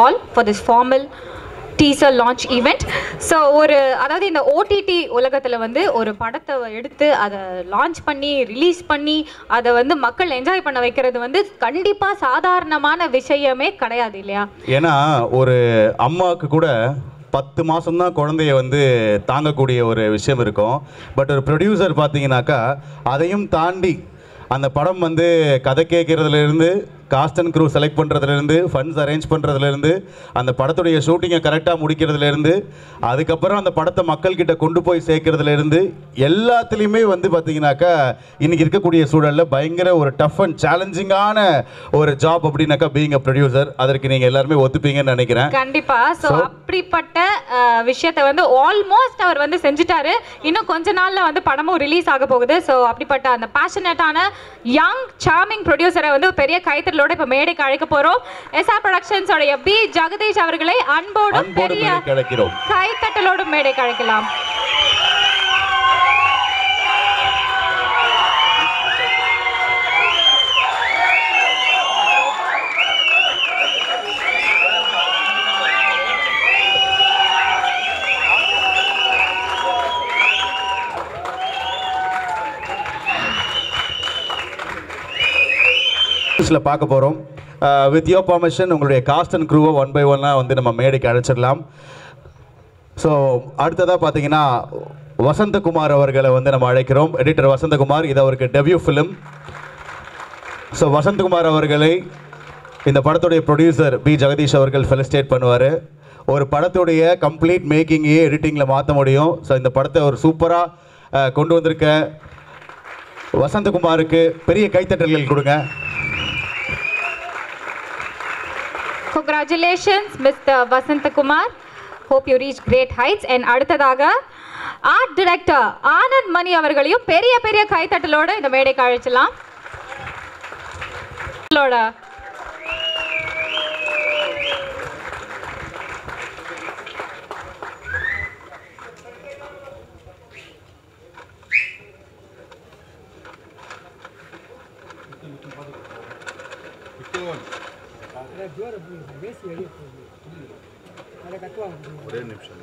all for this formal teaser launch event. So அதாவது இந்த OTT உலகத்தில் வந்து ஒரு படத்தை எடுத்து அதை லான்ச் பண்ணி ரிலீஸ் பண்ணி அதை வந்து மக்கள் என்ஜாய் பண்ண வைக்கிறது வந்து கண்டிப்பாக சாதாரணமான விஷயமே கிடையாது இல்லையா? ஏன்னா ஒரு அம்மாவுக்கு கூட 10 மாதம்தான் குழந்தைய வந்து தாங்கக்கூடிய ஒரு விஷயம் இருக்கும். பட் ஒரு ப்ரொடியூசர் பார்த்தீங்கன்னாக்கா அதையும் தாண்டி அந்த படம் வந்து கதை கேட்குறதுலேருந்து காஸ்ட் அண்ட் க்ரூ செலக்ட் பண்ணுறதுலேருந்து ஃபண்ட்ஸ் அரேஞ்ச் பண்ணுறதுலேருந்து அந்த படத்துடைய ஷூட்டிங்கை கரெக்டாக முடிக்கிறதுலேருந்து அதுக்கப்புறம் அந்த படத்தை மக்கள்கிட்ட கொண்டு போய் சேர்க்கறதுலேருந்து எல்லாத்துலேயுமே வந்து பார்த்தீங்கன்னாக்கா இன்றைக்கி இருக்கக்கூடிய சூழலில் பயங்கர ஒரு டஃப் அண்ட் சேலஞ்சிங்கான ஒரு ஜாப் அப்படின்னாக்கா பீயிங் அ ப்ரொடியூசர். அதற்கு நீங்கள் எல்லாருமே ஒத்துப்பீங்கன்னு நினைக்கிறேன். கண்டிப்பாக. ஸோ அப்படிப்பட்ட விஷயத்தை வந்து ஆல்மோஸ்ட் அவர் வந்து செஞ்சுட்டாரு. இன்னும் கொஞ்ச நாளில் வந்து படமும் ரிலீஸ் ஆக போகுது. ஸோ அப்படிப்பட்ட அந்த பேஷனேட்டான யங் சார்மிங் ப்ரொடியூசரை வந்து பெரிய கைத்தறலோட இப்போ மேடைக்கு அழைக்க போறோம். எஸ்ஆர் ப்ரொடக்ஷன்ஸோட பி ஜெகதீஷ் அவர்களை அன்போடு பெரிய கைத்தட்டலோடு மேடைக்கு அழைக்கலாம். பார்க்க போகிறோம். வித் யோர் பர்மிஷன் உங்களுடைய காஸ்ட் அண்ட் க்ரூவை 1 by 1 வந்து நம்ம மேடைக்கு அழைச்சிடலாம். ஸோ அடுத்ததாக பார்த்தீங்கன்னா வசந்தகுமார் அவர்களை வந்து நம்ம அழைக்கிறோம். எடிட்டர் வசந்தகுமார், இது அவருக்கு டெபியூ ஃபிலிம். ஸோ வசந்தகுமார் அவர்களை இந்த படத்துடைய ப்ரொடியூசர் பி ஜெகதீஷ் அவர்கள் ஃபெலிசிட்டேட் பண்ணுவார். ஒரு படத்துடைய கம்ப்ளீட் மேக்கிங்கே எடிட்டிங்கில் மாற்ற முடியும். ஸோ இந்த படத்தை ஒரு சூப்பராக கொண்டு வந்திருக்க வசந்தகுமாருக்கு பெரிய கைத்தட்டல்கள் கொடுங்க. Congratulations, Mr. Vasantakumar. Hope you reach great heights. And அடுத்ததாக ஆர்ட் டைரக்டர் ஆனந்த் மணி அவர்களையும் பெரிய பெரிய கைத்தட்டலோட இந்த மேடைக்கு அழைச்சலாம். ஒரே நிமிஷம்.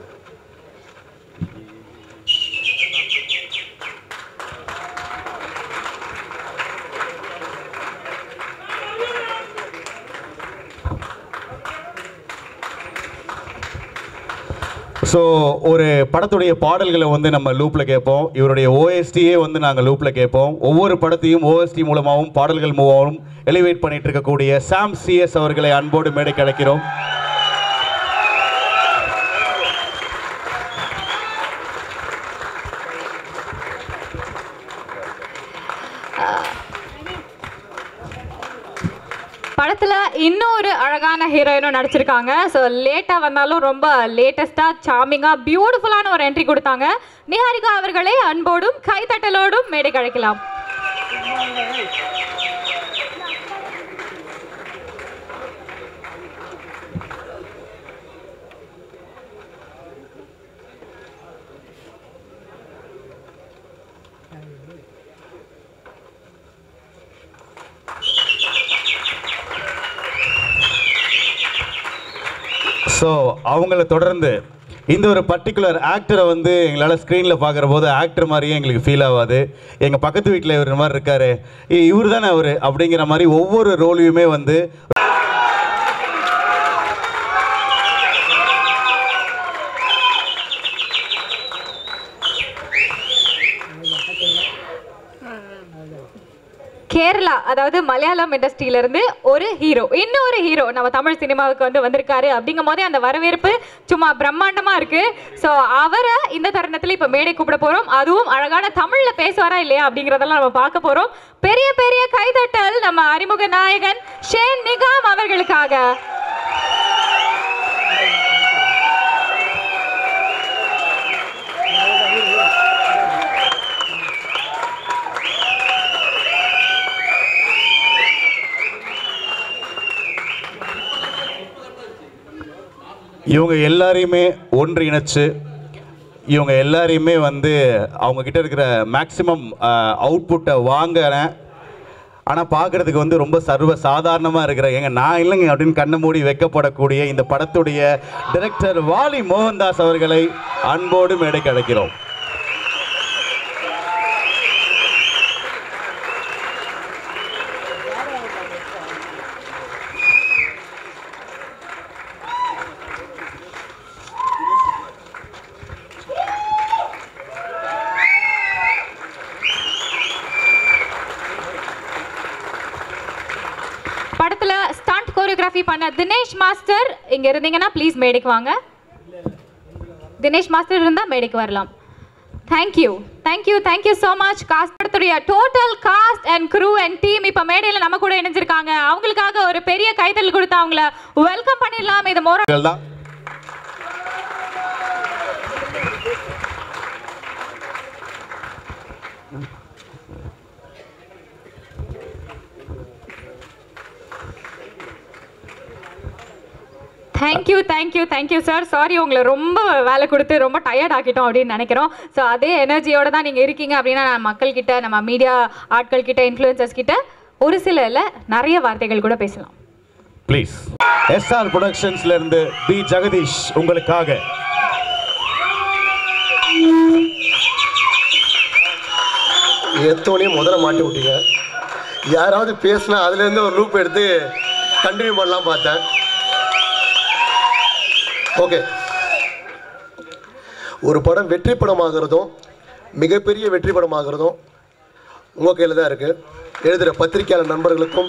ஸோ ஒரு படத்துடைய பாடல்களை வந்து நம்ம லூப்பில் கேட்போம். இவருடைய ஓஎஸ்டியே வந்து நாங்கள் லூப்பில் கேட்போம். ஒவ்வொரு படத்தையும் ஓஎஸ்டி மூலமாகவும் பாடல்கள் மூலமாகவும் எலிவேட் பண்ணிட்டு இருக்கக்கூடிய சாம் சிஎஸ் அவர்களை அன்போடு மேடைக்கு அழைக்கிறோம். படத்தில் இன்னொரு அழகான ஹீரோயினும் நடிச்சிருக்காங்க. ஸோ லேட்டாக வந்தாலும் ரொம்ப லேட்டஸ்ட்டாக சார்மிங்காக பியூட்டிஃபுல்லான ஒரு என்ட்ரி கொடுத்தாங்க. நிஹாரிகா அவர்களை அன்போடும் கைத்தட்டலோடும் மேடைக்கு அழைக்கலாம். ஸோ அவங்கள தொடர்ந்து இந்த ஒரு பர்டிகுலர் ஆக்டரை வந்து எங்களால் ஸ்க்ரீனில் பார்க்குற போது ஆக்டர் மாதிரியே எங்களுக்கு ஃபீல் ஆகாது. எங்கள் பக்கத்து வீட்டில் இவர் மாதிரி இருக்கார், இவர் தானே அவர் அப்படிங்கிற மாதிரி ஒவ்வொரு ரோலையுமே வந்து கேரளா, அதாவது மலையாளம் இண்டஸ்ட்ரியிலிருந்து ஒரு ஹீரோ, இன்னொரு ஹீரோ நம்ம தமிழ் சினிமாவுக்கு வந்து வந்திருக்காரு. அப்படிங்கும் போதே அந்த வரவேற்பு சும்மா பிரம்மாண்டமா இருக்கு. ஸோ அவரை இந்த தருணத்தில் இப்போ மேடை கூப்பிட போறோம். அதுவும் அழகான தமிழ்ல பேசுவாரா இல்லையா அப்படிங்கிறதெல்லாம் நம்ம பார்க்க போறோம். பெரிய பெரிய கைதட்டல் நம்ம அறிமுக நாயகன் ஷேன் நிகாம் அவர்களுக்காக. இவங்க எல்லாரையுமே ஒன்று இணைச்சு இவங்க எல்லாரையுமே வந்து அவங்கக்கிட்ட இருக்கிற மேக்ஸிமம் அவுட்புட்டை வாங்கின ஆனால் பார்க்குறதுக்கு வந்து ரொம்ப சர்வ சாதாரணமாக இருக்கிற நான் இல்லைங்க அப்படின்னு கண்ணை மூடி வைக்கப்படக்கூடிய இந்த படத்துடைய டைரக்டர் வாலி மோகன்தாஸ் அவர்களை அன்போடு மேடைக்கு அழைக்கிறோம். படத்துல ஸ்டண்ட் கோரியோகிராஃபி பண்ண தினேஷ் மாஸ்டர் இங்க இருந்தீங்கன்னா ப்ளீஸ் மேடைக்கு வாங்க. தினேஷ் மாஸ்டர் இருந்தா மேடைக்கு வரலாம். Thank you thank you thank you so much. Cast படத்துடைய total cast and crew and team இப்போ மேடையில் நம்ம கூட இணைஞ்சிருக்காங்க. அவங்களுக்காக ஒரு பெரிய கைதல் கொடுத்து அவங்கள வெல்கம் பண்ணிடலாம். இது மோரல் தான். Thank you sir. சாரி உங்களை ரொம்ப வேலை கொடுத்து ரொம்ப டயர்ட் ஆக்கிட்டோம் அப்படின்னு நினைக்கிறோம். ஸோ அதே எனர்ஜியோட தான் நீங்கள் இருக்கீங்க அப்படின்னா நான் மக்கள்கிட்ட, நம்ம மீடியா ஆட்கள் கிட்ட, இன்ஃப்ளூயன்சர்ஸ் கிட்ட ஒரு சில இல்லை நிறைய வார்த்தைகள் கூட பேசலாம். ப்ளீஸ். எஸ்ஆர் ப்ரொடக்ஷன்ஸ்ல இருந்து பி ஜெகதீஷ் உங்களுக்காக. எத்தோனையும் முதல்ல மாட்டி விட்டீங்க. யாராவது பேசினா அதுலேருந்து ஒரு லூப் எடுத்து கண்டினியூ பண்ணலாம் பார்த்தேன். ஓகே, ஒரு படம் வெற்றி படமாகிறதும் மிகப்பெரிய வெற்றி படமாகிறதும் உங்கள் கையில் தான் இருக்குது. எழுதுகிற பத்திரிகையாளர் நண்பர்களுக்கும்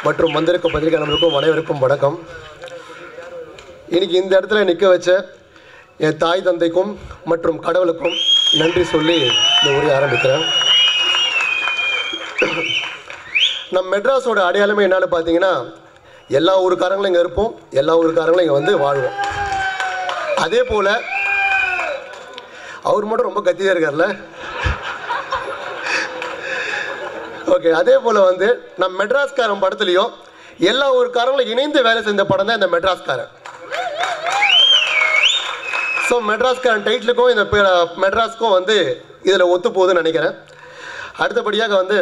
மற்றும் வந்திருக்கும் பத்திரிகையாளர் நண்பர்களுக்கும் அனைவருக்கும் வணக்கம். இன்னைக்கு இந்த இடத்துல நிற்க வச்ச என் தாய் தந்தைக்கும் மற்றும் கடவுளுக்கும் நன்றி சொல்லி இந்த உரையை ஆரம்பிக்கிறேன். நம்ம மெட்ராஸோட அடையாளமே என்னன்னு பார்த்தீங்கன்னா, எல்லா ஊருக்காரங்களும் இங்கே இருப்போம், எல்லா ஊருக்காரங்களும் இங்கே வந்து வாழ்வோம். அதே போல் அவர் மட்டும் ரொம்ப கத்தியாக இருக்கார்ல. ஓகே, அதே போல் வந்து நம்ம மெட்ராஸ்காரன் படத்துலையும் எல்லா ஊருக்காரங்களும் இணைந்து வேலை செஞ்ச படம் தான் இந்த மெட்ராஸ்காரன். ஸோ மெட்ராஸ்காரன் டைட்டிலுக்கும் இந்த மெட்ராஸ்க்கும் வந்து இதில் ஒத்து போகுதுன்னு நினைக்கிறேன். அடுத்தபடியாக வந்து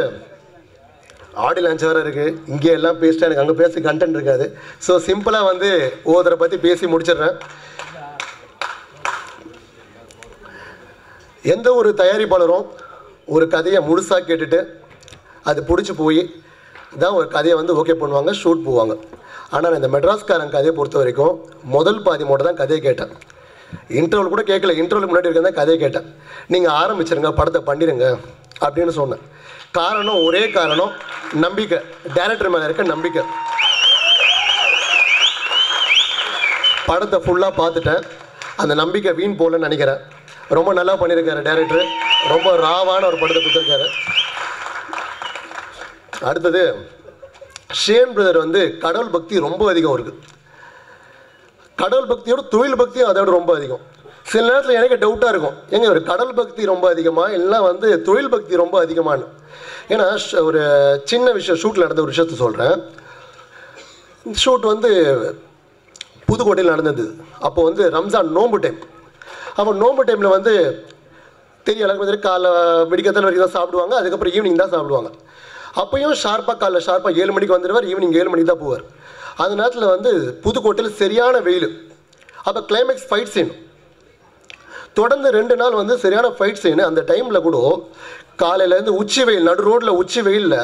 ஆடியோ லான்ச் வேறு இருக்குது. இங்கே எல்லாம் பேசிட்டா எனக்கு அங்கே பேசி கண்டென்ட் இருக்காது. ஸோ சிம்பிளாக வந்து ஒவ்வொருத்தரை பற்றி பேசி முடிச்சிடுறேன். எந்த ஒரு தயாரிப்பாளரும் ஒரு கதையை முழுசாக கேட்டுட்டு அது பிடிச்சி போய் தான் ஒரு கதையை வந்து ஓகே பண்ணுவாங்க, ஷூட் போவாங்க. ஆனால் இந்த மெட்ராஸ்காரன் கதையை பொறுத்த வரைக்கும் முதல் பாதி மட்டும் தான் கதையை கேட்டேன். இன்டர்வல் கூட கேட்கல. இன்டர்வலுக்கு முன்னாடி இருக்க கதையை கேட்டேன். நீங்கள் ஆரம்பிச்சிருங்க, படத்தை பண்ணிடுங்க அப்படின்னு சொன்னேன். காரணம், ஒரே காரணம், நம்பிக்கை. டைரக்டர் மேலே இருக்க நம்பிக்கை. படத்தை ஃபுல்லாக பார்த்துட்டேன். அந்த நம்பிக்கை வீண் போகலன்னு நினைக்கிறேன். ரொம்ப நல்லா பண்ணியிருக்காரு டைரக்டர். ரொம்ப ராவான ஒரு படத்தை கொடுத்துருக்காரு. அடுத்தது ஷேன் பிரதர் வந்து கடவுள் பக்தி ரொம்ப அதிகம் இருக்குது. கடவுள் பக்தியோட தொழில் பக்தியும் அதை விட ரொம்ப அதிகம். சில நேரத்தில் எனக்கு டவுட்டாக இருக்கும், ஏங்க ஒரு கடவுள் பக்தி ரொம்ப அதிகமாக இல்லை வந்து தொழில் பக்தி ரொம்ப அதிகமானு. ஏன்னா ஒரு சின்ன விஷயம், ஷூட்டில் நடந்த ஒரு விஷயத்த சொல்கிறேன். ஷூட் வந்து புதுக்கோட்டையில் நடந்தது. அப்போ வந்து ரம்ஜான் நோம்பு டைம். அப்போ நோம்பு டைமில் வந்து தெரிய அளவுக்கு காலைல வெடிக்கத்தில் வரைக்கும் தான் சாப்பிடுவாங்க. அதுக்கப்புறம் ஈவினிங் தான் சாப்பிடுவாங்க. அப்போயும் காலைல ஷார்ப்பாக 7 மணிக்கு வந்துடுவார், ஈவினிங் 7 மணிக்கு தான் போவார். அந்த நேரத்தில் வந்து புதுக்கோட்டையில் சரியான வெயில். அப்போ கிளைமேக்ஸ் ஃபைட் சீன் தொடர்ந்து 2 நாள் வந்து சரியான ஃபைட் சீனு. அந்த டைமில் கூட காலையிலேருந்து உச்சி வெயில், நடு ரோட்டில் உச்சி வெயிலில்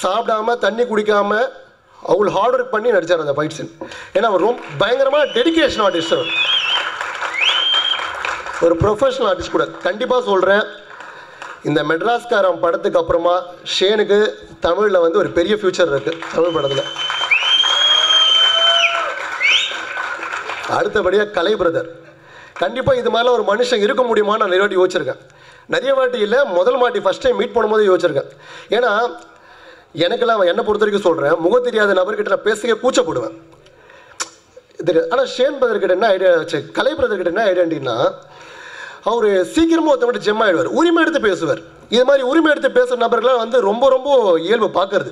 சாப்பிடாமல் தண்ணி குடிக்காமல் அவ்வளோ ஹார்ட் ஒர்க் பண்ணி நடித்தார் அந்த ஃபைட் சீன். ஏன்னா அவர் ரொம்ப பயங்கரமாக டெடிக்கேஷன் ஆர்டிஸ்ட். ஒரு ப்ரொஃபஷனல் ஆர்டிஸ்ட் கூட. கண்டிப்பாக சொல்கிறேன், இந்த மெட்ராஸ்காரன் படத்துக்கு அப்புறமா ஷேனுக்கு தமிழில் வந்து ஒரு பெரிய ஃபியூச்சர் இருக்குது தமிழ் படத்தில். அடுத்தபடியாக கலை பிரதர். கண்டிப்பாக இது மாதிரிலாம் ஒரு மனுஷன் இருக்க முடியுமான்னு நான் நிறைய வாட்டி யோசிச்சிருக்கேன். நிறைய வாட்டி இல்லை, முதல் வாட்டி ஃபஸ்ட் டைம் மீட் பண்ணும்போது யோசிச்சிருக்கேன். ஏன்னா எனக்கெல்லாம் என்னை பொறுத்த வரைக்கும் சொல்கிறேன், முகம் தெரியாத நபர்கிட்ட நான் பேசிக்க கூச்சப்படுவேன். இதுக்கு ஆனால் ஷேன் பிரதர்கிட்ட என்ன ஐடியா வச்சு, கலை பிரதர்கிட்ட என்ன ஐடியாட்டின்னா, அவர் சீக்கிரமாக ஒருத்தவங்க ஜெம் ஆகிடுவார், உரிமை எடுத்து பேசுவார். இது மாதிரி உரிமை எடுத்து பேசுகிற நபர்கள்லாம் வந்து ரொம்ப ரொம்ப இயல்பு பார்க்கறது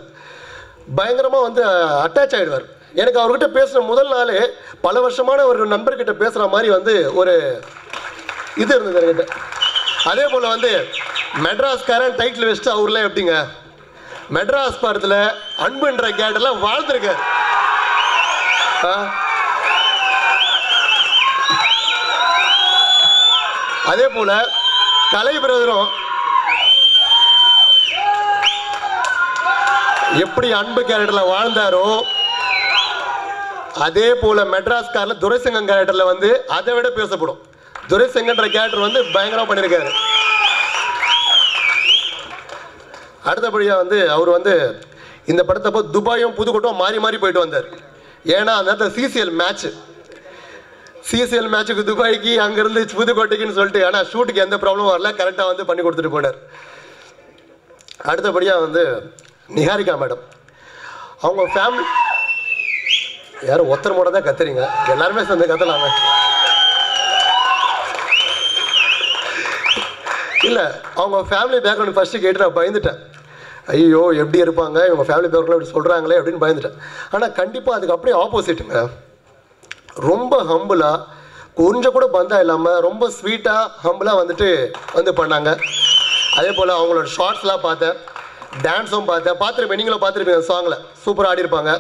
பயங்கரமாக வந்து அட்டாச் ஆகிடுவார். எனக்கு அவர்கிட்ட பேசுகிற முதல் நாளே பல வருஷமான ஒரு நண்பர்கிட்ட பேசுகிற மாதிரி வந்து ஒரு இது இருந்தது என்கிட்ட. அதே போல் வந்து மெட்ராஸ்காரன் டைட்டில் வச்சுட்டு அவர்லாம் எப்படிங்க மெட்ராஸ் படத்தில் அன்புன்ற கேட்டெல்லாம் வாழ்ந்துருக்காரு. அதே போல கலை பிரதரும் எப்படி அன்பு கேரக்டர்ல வாழ்ந்தாரோ அதே போல மெட்ராஸ் கார்ல துரைசிங்கம் கேரக்டர்ல வந்து அதை விட பேசப்படும். துரைசிங்கன்ற கேரக்டர் வந்து பயங்கரமா பண்ணியிருக்காரு. அடுத்தபடியாக வந்து அவர் வந்து இந்த படத்தப்போ துபாயும் புதுக்கோட்டம் மாறி மாறி போயிட்டு வந்தார். ஏன்னா அந்த நேரத்தில் சிசிஎல் மேட்சுக்கு துபாய்க்கு அங்கேருந்து புதுக்கோட்டைக்குன்னு சொல்லிட்டு, ஆனால் ஷூட்டுக்கு எந்த ப்ராப்ளமும் வரல, கரெக்டாக வந்து பண்ணி கொடுத்துட்டு போனார். அடுத்தபடியாக வந்து நிஹாரிகா மேடம், அவங்க ஃபேமிலி யாரும் ஒருத்தர் மட்டும் தான் கத்துறீங்க, எல்லாருமே சேர்ந்து கத்தலாங்க. இல்லை, அவங்க ஃபேமிலி பேக்ரவுண்ட் ஃபஸ்ட்டு கேட்டு நான் பயந்துட்டேன். ஐயோ எப்படி இருப்பாங்க இவங்க ஃபேமிலி பேக்ரவுண்ட் அப்படி சொல்கிறாங்களே அப்படின்னு பயந்துட்டேன். ஆனால் கண்டிப்பாக அதுக்கு அப்படியே ஆப்போசிட்டுங்க. ரொம்ப ஹம்பிளாக, கொஞ்சம் கூட பந்தா இல்லாமல் ரொம்ப ஸ்வீட்டாக ஹம்பிளாக வந்து பண்ணாங்க. அதே போல் அவங்களோட ஷார்ட்ஸ்லாம் பார்த்தேன், டான்ஸும் பார்த்துருப்பேன். நீங்களும் பார்த்துருப்பீங்க, சாங்கில் சூப்பராக ஆடிருப்பாங்க.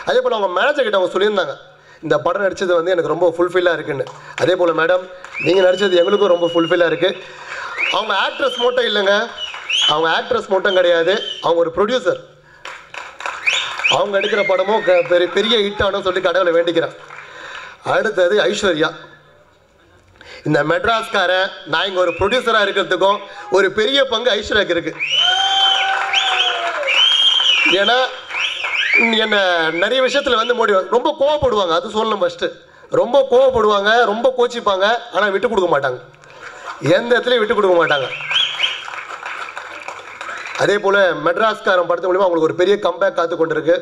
அதே போல் அவங்க மேனேஜர் கிட்ட அவங்க சொல்லியிருந்தாங்க, இந்த படம் நடித்தது வந்து எனக்கு ரொம்ப ஃபுல்ஃபில்லாக இருக்குன்னு. அதே போல் மேடம் நீங்கள் நடித்தது எங்களுக்கும் ரொம்ப ஃபுல்ஃபில்லாக இருக்குது. அவங்க ஆக்ட்ரஸ் மட்டும் இல்லைங்க, அவங்க ஆக்ட்ரஸ் மட்டும் கிடையாது, அவங்க ஒரு ப்ரொடியூசர். அவங்க எடுக்கிற படமும் பெரிய ஹிட் ஆனும் சொல்லி கடவுளை வேண்டிக்கிறேன். அடுத்தது ஐஸ்வர்யா. இந்த மெட்ராஸ்காரன் நான் இங்கே ஒரு ப்ரொடியூசராக இருக்கிறதுக்கும் ஒரு பெரிய பங்கு ஐஸ்வர்யாவுக்கு இருக்கு. ஏன்னா என்ன நிறைய விஷயத்தில் வந்து ரொம்ப கோவப்படுவாங்க, அது சொல்லணும் ஃபஸ்ட்டு. ரொம்ப கோவப்படுவாங்க, ரொம்ப கோச்சிப்பாங்க, ஆனால் விட்டு கொடுக்க மாட்டாங்க, எந்த இடத்துலையும் விட்டு கொடுக்க மாட்டாங்க. அதே போல் மெட்ராஸ்காரன் படத்து மூலிமா அவங்களுக்கு ஒரு பெரிய கம்பேக் காத்து கொண்டு இருக்கு.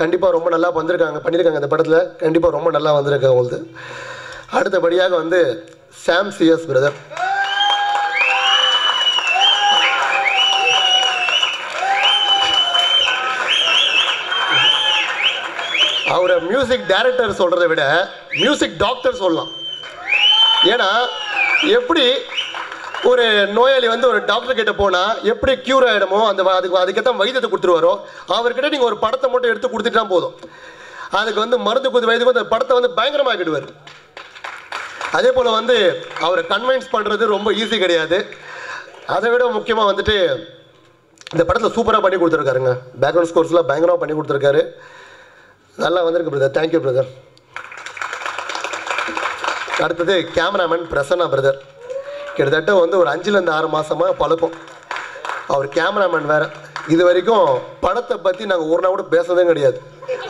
கண்டிப்பாக ரொம்ப நல்லா பண்ணியிருக்காங்க இந்த படத்தில், கண்டிப்பாக ரொம்ப நல்லா வந்திருக்கு அவங்களுக்கு. அடுத்தபடியாக வந்து சாம் சிஎஸ் பிரதர், அவரை மியூசிக் டைரக்டர் சொல்கிறத விட மியூசிக் டாக்டர் சொல்லலாம். ஏன்னா எப்படி ஒரு நோயாளி வந்து ஒரு டாக்டர் கிட்ட போனால் எப்படி க்யூர் ஆகிடுமோ அதுக்கேற்ற வைத்தியத்தை கொடுத்துருவாரோ, அவர்கிட்ட நீங்கள் ஒரு படத்தை மட்டும் எடுத்து கொடுத்துட்டா போதும், அதுக்கு வந்து மருந்து கொடுத்து வைத்தியம் அந்த படத்தை வந்து பயங்கரமாக்கிடுவார். அதே போல் வந்து அவரை கன்வின்ஸ் பண்ணுறது ரொம்ப ஈஸி கிடையாது. அதை விட முக்கியமாக வந்துட்டு இந்த படத்தில் சூப்பராக பண்ணி கொடுத்துருக்காருங்க. பேக்ரவுண்ட் ஸ்கோர்ஸ்லாம் பயங்கரமாக பண்ணி கொடுத்துருக்காரு. நல்லா வந்திருக்கு பிரதர், தேங்க்யூ பிரதர். அடுத்தது கேமராமேன் பிரசன்னா பிரதர், கிட்டத்தட்ட வந்து ஒரு 5-6 மாதமாக பழக்கம். அவர் கேமராமேன் வேறு. இது வரைக்கும் படத்தை பற்றி நாங்கள் ஒரு நாள் கூட பேசுனதும் கிடையாது.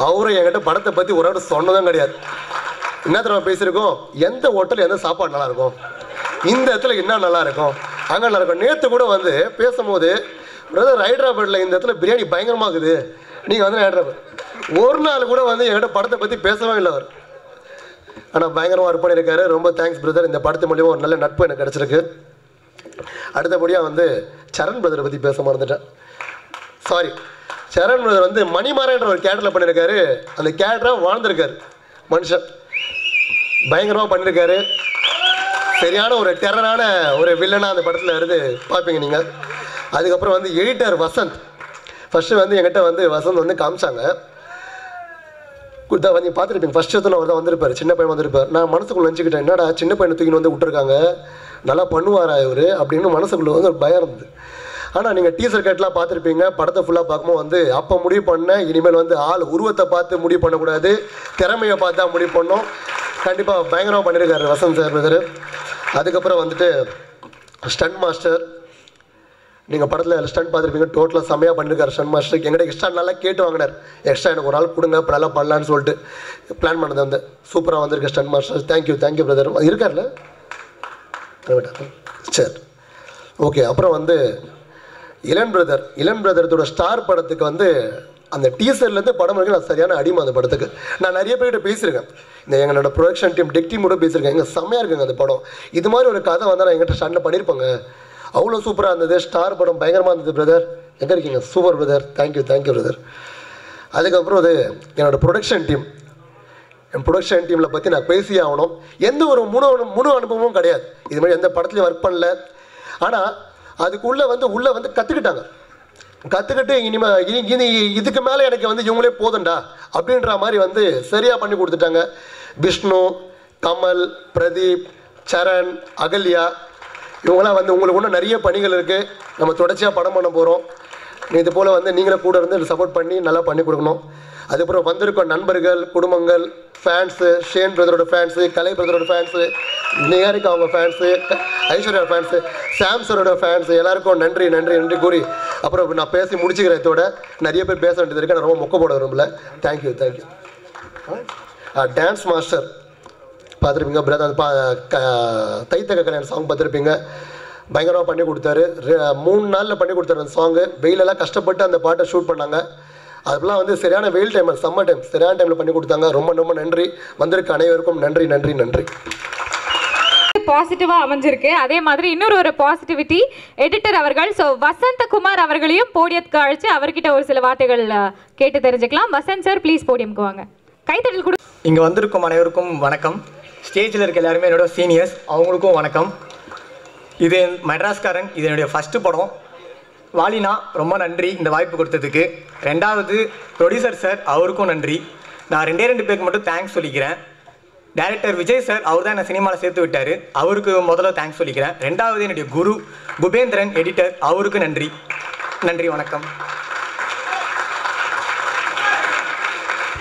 அவரும் என்கிட்ட படத்தை பற்றி ஒரு நாள் சொன்னதும் கிடையாது. என்ன தடவை பேசியிருக்கோம், எந்த ஹோட்டல் எந்த சாப்பாடு நல்லாயிருக்கும், இந்த இடத்துல என்ன நல்லாயிருக்கும், அங்கே நல்லாயிருக்கும். நேற்று கூட வந்து பேசும்போது பிரதர் ஹைதராபாத்தில் இந்த இடத்துல பிரியாணி பயங்கரமாகுது, நீங்கள் வந்து ஹைதராபாத். ஒரு நாள் கூட வந்து என்கிட்ட படத்தை பற்றி பேசவே இல்லை அவர். ஆனால் பயங்கரமாக ஒர்க் பண்ணியிருக்காரு. ரொம்ப தேங்க்ஸ் பிரதர். இந்த படத்து மூலியமாக ஒரு நல்ல நட்பு எனக்கு கிடச்சிருக்கு. அடுத்தபடியாக வந்து சரண் பிரதரை பற்றி பேச மறந்துட்டேன், சாரி. சரண் பிரதர் வந்து மணிமாறன்ற ஒரு கேரக்டரில் பண்ணியிருக்காரு. அந்த கேரக்டராக வாழ்ந்திருக்காரு மனுஷன், பயங்கரமாக பண்ணியிருக்காரு. சரியான ஒரு டெரரான ஒரு வில்லனாக அந்த படத்தில் இருந்து பார்ப்பீங்க நீங்கள். அதுக்கப்புறம் வந்து எடிட்டர் வசந்த், ஃபஸ்ட்டு வந்து என்கிட்ட வந்து வசந்த் வந்து காமிச்சாங்க, கொடுத்தா வந்து பார்த்துருப்பீங்க. ஃபஸ்ட் இடத்துல அவர் தான் வந்திருப்பார், சின்ன பையன் வந்திருப்பார். நான் மனசுக்குள்ளே நினச்சிக்கிட்டேன், என்னடா சின்ன பையனை தூக்கின்னு வந்து விட்டுருக்காங்க, நல்லா பண்ணுவாரா இவர் அப்படின்னு மனசுக்குள்ளே வந்து ஒரு பயம் இருந்தது. ஆனால் நீங்கள் டீசர் கேட்லாம் பார்த்துருப்பீங்க. படத்தை ஃபுல்லாக பார்க்கும்போது வந்து அப்போ முடிவு பண்ணேன், இனிமேல் வந்து ஆள் உருவத்தை பார்த்து முடிவு பண்ணக்கூடாது, திறமையை பார்த்து தான் முடிவு பண்ணோம். கண்டிப்பாக பயங்கரமாக பண்ணியிருக்காரு வசந்த் சார் பிரதர். அதுக்கப்புறம் வந்துட்டு ஸ்டண்ட் மாஸ்டர், நீங்கள் படத்தில் ஸ்டண்ட் பார்த்துருப்பீங்க, டோட்டலாக செம்மையாக பண்ணியிருக்காரு ஸ்டண்ட் மாஸ்டர். எங்கிட்ட எக்ஸ்ட்ரா நல்லா கேட்டு வாங்கினார், எக்ஸ்ட்ரா எனக்கு ஒரு ஆள் கொடுங்க இப்போ நல்லா பண்ணலான்னு சொல்லிட்டு பிளான் பண்ணது வந்து சூப்பராக வந்திருக்கு ஸ்டண்ட் மாஸ்டர். Thank you brother. இருக்கார்ல சரி, ஓகே. அப்புறம் வந்து இளன் பிரதரத்தோட ஸ்டார் படத்துக்கு வந்து அந்த டீசர்லேருந்து படம் வரைக்கும் நான் சரியான அடிமை அந்த படத்துக்கு. நான் நிறைய பேர்கிட்ட பேசியிருக்கேன், இந்த எங்களோட ப்ரொடக்ஷன் டீம் டெக் டீமோட பேசியிருக்கேன். எங்கள் செம்மையாக இருக்குங்க அந்த படம். இது மாதிரி ஒரு கதை வந்தால் நான் எங்கிட்ட ஸ்டாண்டில் பண்ணியிருப்பாங்க, அவ்வளோ சூப்பராக இருந்தது. ஸ்டார் படம் பயங்கரமாக இருந்தது பிரதர். எங்கே இருக்கீங்க? Super brother, thank you brother. அதுக்கப்புறம் அது என்னோடய ப்ரொடக்ஷன் டீம், என் ப்ரொடக்ஷன் டீமில் பற்றி நான் பேசியே ஆகணும். எந்த ஒரு முழு அனுபவமும் கிடையாது, இது மாதிரி எந்த படத்துலையும் ஒர்க் பண்ணல. ஆனால் அதுக்குள்ளே வந்து கற்றுக்கிட்டாங்க. கற்றுக்கிட்டு இதுக்கு மேலே எனக்கு வந்து இவங்களே போதும்டா அப்படின்ற மாதிரி வந்து சரியாக பண்ணி கொடுத்துட்டாங்க. விஷ்ணு, கமல், பிரதீப், சரண், அகல்யா இவங்களாம் வந்து உங்களுக்கு இன்னும் நிறைய பணிகள் இருக்குது. நம்ம தொடர்ச்சியாக படம் பண்ண போகிறோம். இது போல் வந்து நீங்களே கூட இருந்து சப்போர்ட் பண்ணி நல்லா பண்ணி கொடுக்கணும். அதுக்கப்புறம் வந்திருக்க நண்பர்கள், குடும்பங்கள், ஃபேன்ஸு, ஷேன் பிரதரோட ஃபேன்ஸு, கலை பிரதரோட ஃபேன்ஸு, நிகாரிகா அவங்க ஃபேன்ஸு, ஐஸ்வர்யா ஃபேன்ஸு, சாம்சரோட ஃபேன்ஸு எல்லாருக்கும் நன்றி நன்றி நன்றி கூறி அப்புறம் நான் பேசி முடிச்சுக்கிறேன். இதோட நிறைய பேர் பேச வேண்டியது இருக்குது. நான் ரொம்ப மொக்க போட விரும்பல. தேங்க்யூ. டான்ஸ் மாஸ்டர் பார்த்துருப்பீங்க. பிரதர் தைத்தக கல்யாணம் சாங் பார்த்துருப்பீங்க. பயங்கரமாக பண்ணி கொடுத்தாரு. 3 நாளில் பண்ணி கொடுத்தாரு அந்த சாங்கு. வெயிலெல்லாம் கஷ்டப்பட்டு அந்த பாட்டை ஷூட் பண்ணாங்க. அதெல்லாம் வந்து சரியான வெயில் டைம், சம்மர் டைம், சரியான டைமில் பண்ணி கொடுத்தாங்க. ரொம்ப ரொம்ப நன்றி. வந்திருக்க அனைவருக்கும் நன்றி நன்றி நன்றி. பாசிட்டிவாக அமைஞ்சிருக்கு. அதே மாதிரி இன்னொரு பாசிட்டிவிட்டி எடிட்டர் அவர்கள். ஸோ வசந்தகுமார் அவர்களையும் போடியத்துக்கு அழைச்சி அவர்கிட்ட ஒரு சில வார்த்தைகள் கேட்டு தெரிஞ்சுக்கலாம். வசந்த் சார் ப்ளீஸ் போடியம்க்கு வாங்க. கைத்தட்டல் கொடு. இங்கே வந்திருக்கும் அனைவருக்கும் வணக்கம். ஸ்டேஜில் இருக்க எல்லாருமே என்னோட சீனியர்ஸ், அவங்களுக்கும் வணக்கம். இது மெட்ராஸ்காரன், இது என்னுடைய ஃபஸ்ட்டு படம். வாலினா ரொம்ப நன்றி இந்த வாய்ப்பு கொடுத்ததுக்கு. 2வது ப்ரொடியூசர் சார், அவருக்கும் நன்றி. நான் 2 பேருக்கு மட்டும் தேங்க்ஸ் சொல்லிக்கிறேன். டைரக்டர் விஜய் சார், அவர் தான் என்னை சினிமாவில் சேர்த்து விட்டார். அவருக்கு முதல்ல தேங்க்ஸ் சொல்லிக்கிறேன். 2வது என்னுடைய குரு குபேந்திரன் எடிட்டர், அவருக்கு நன்றி. நன்றி, வணக்கம்.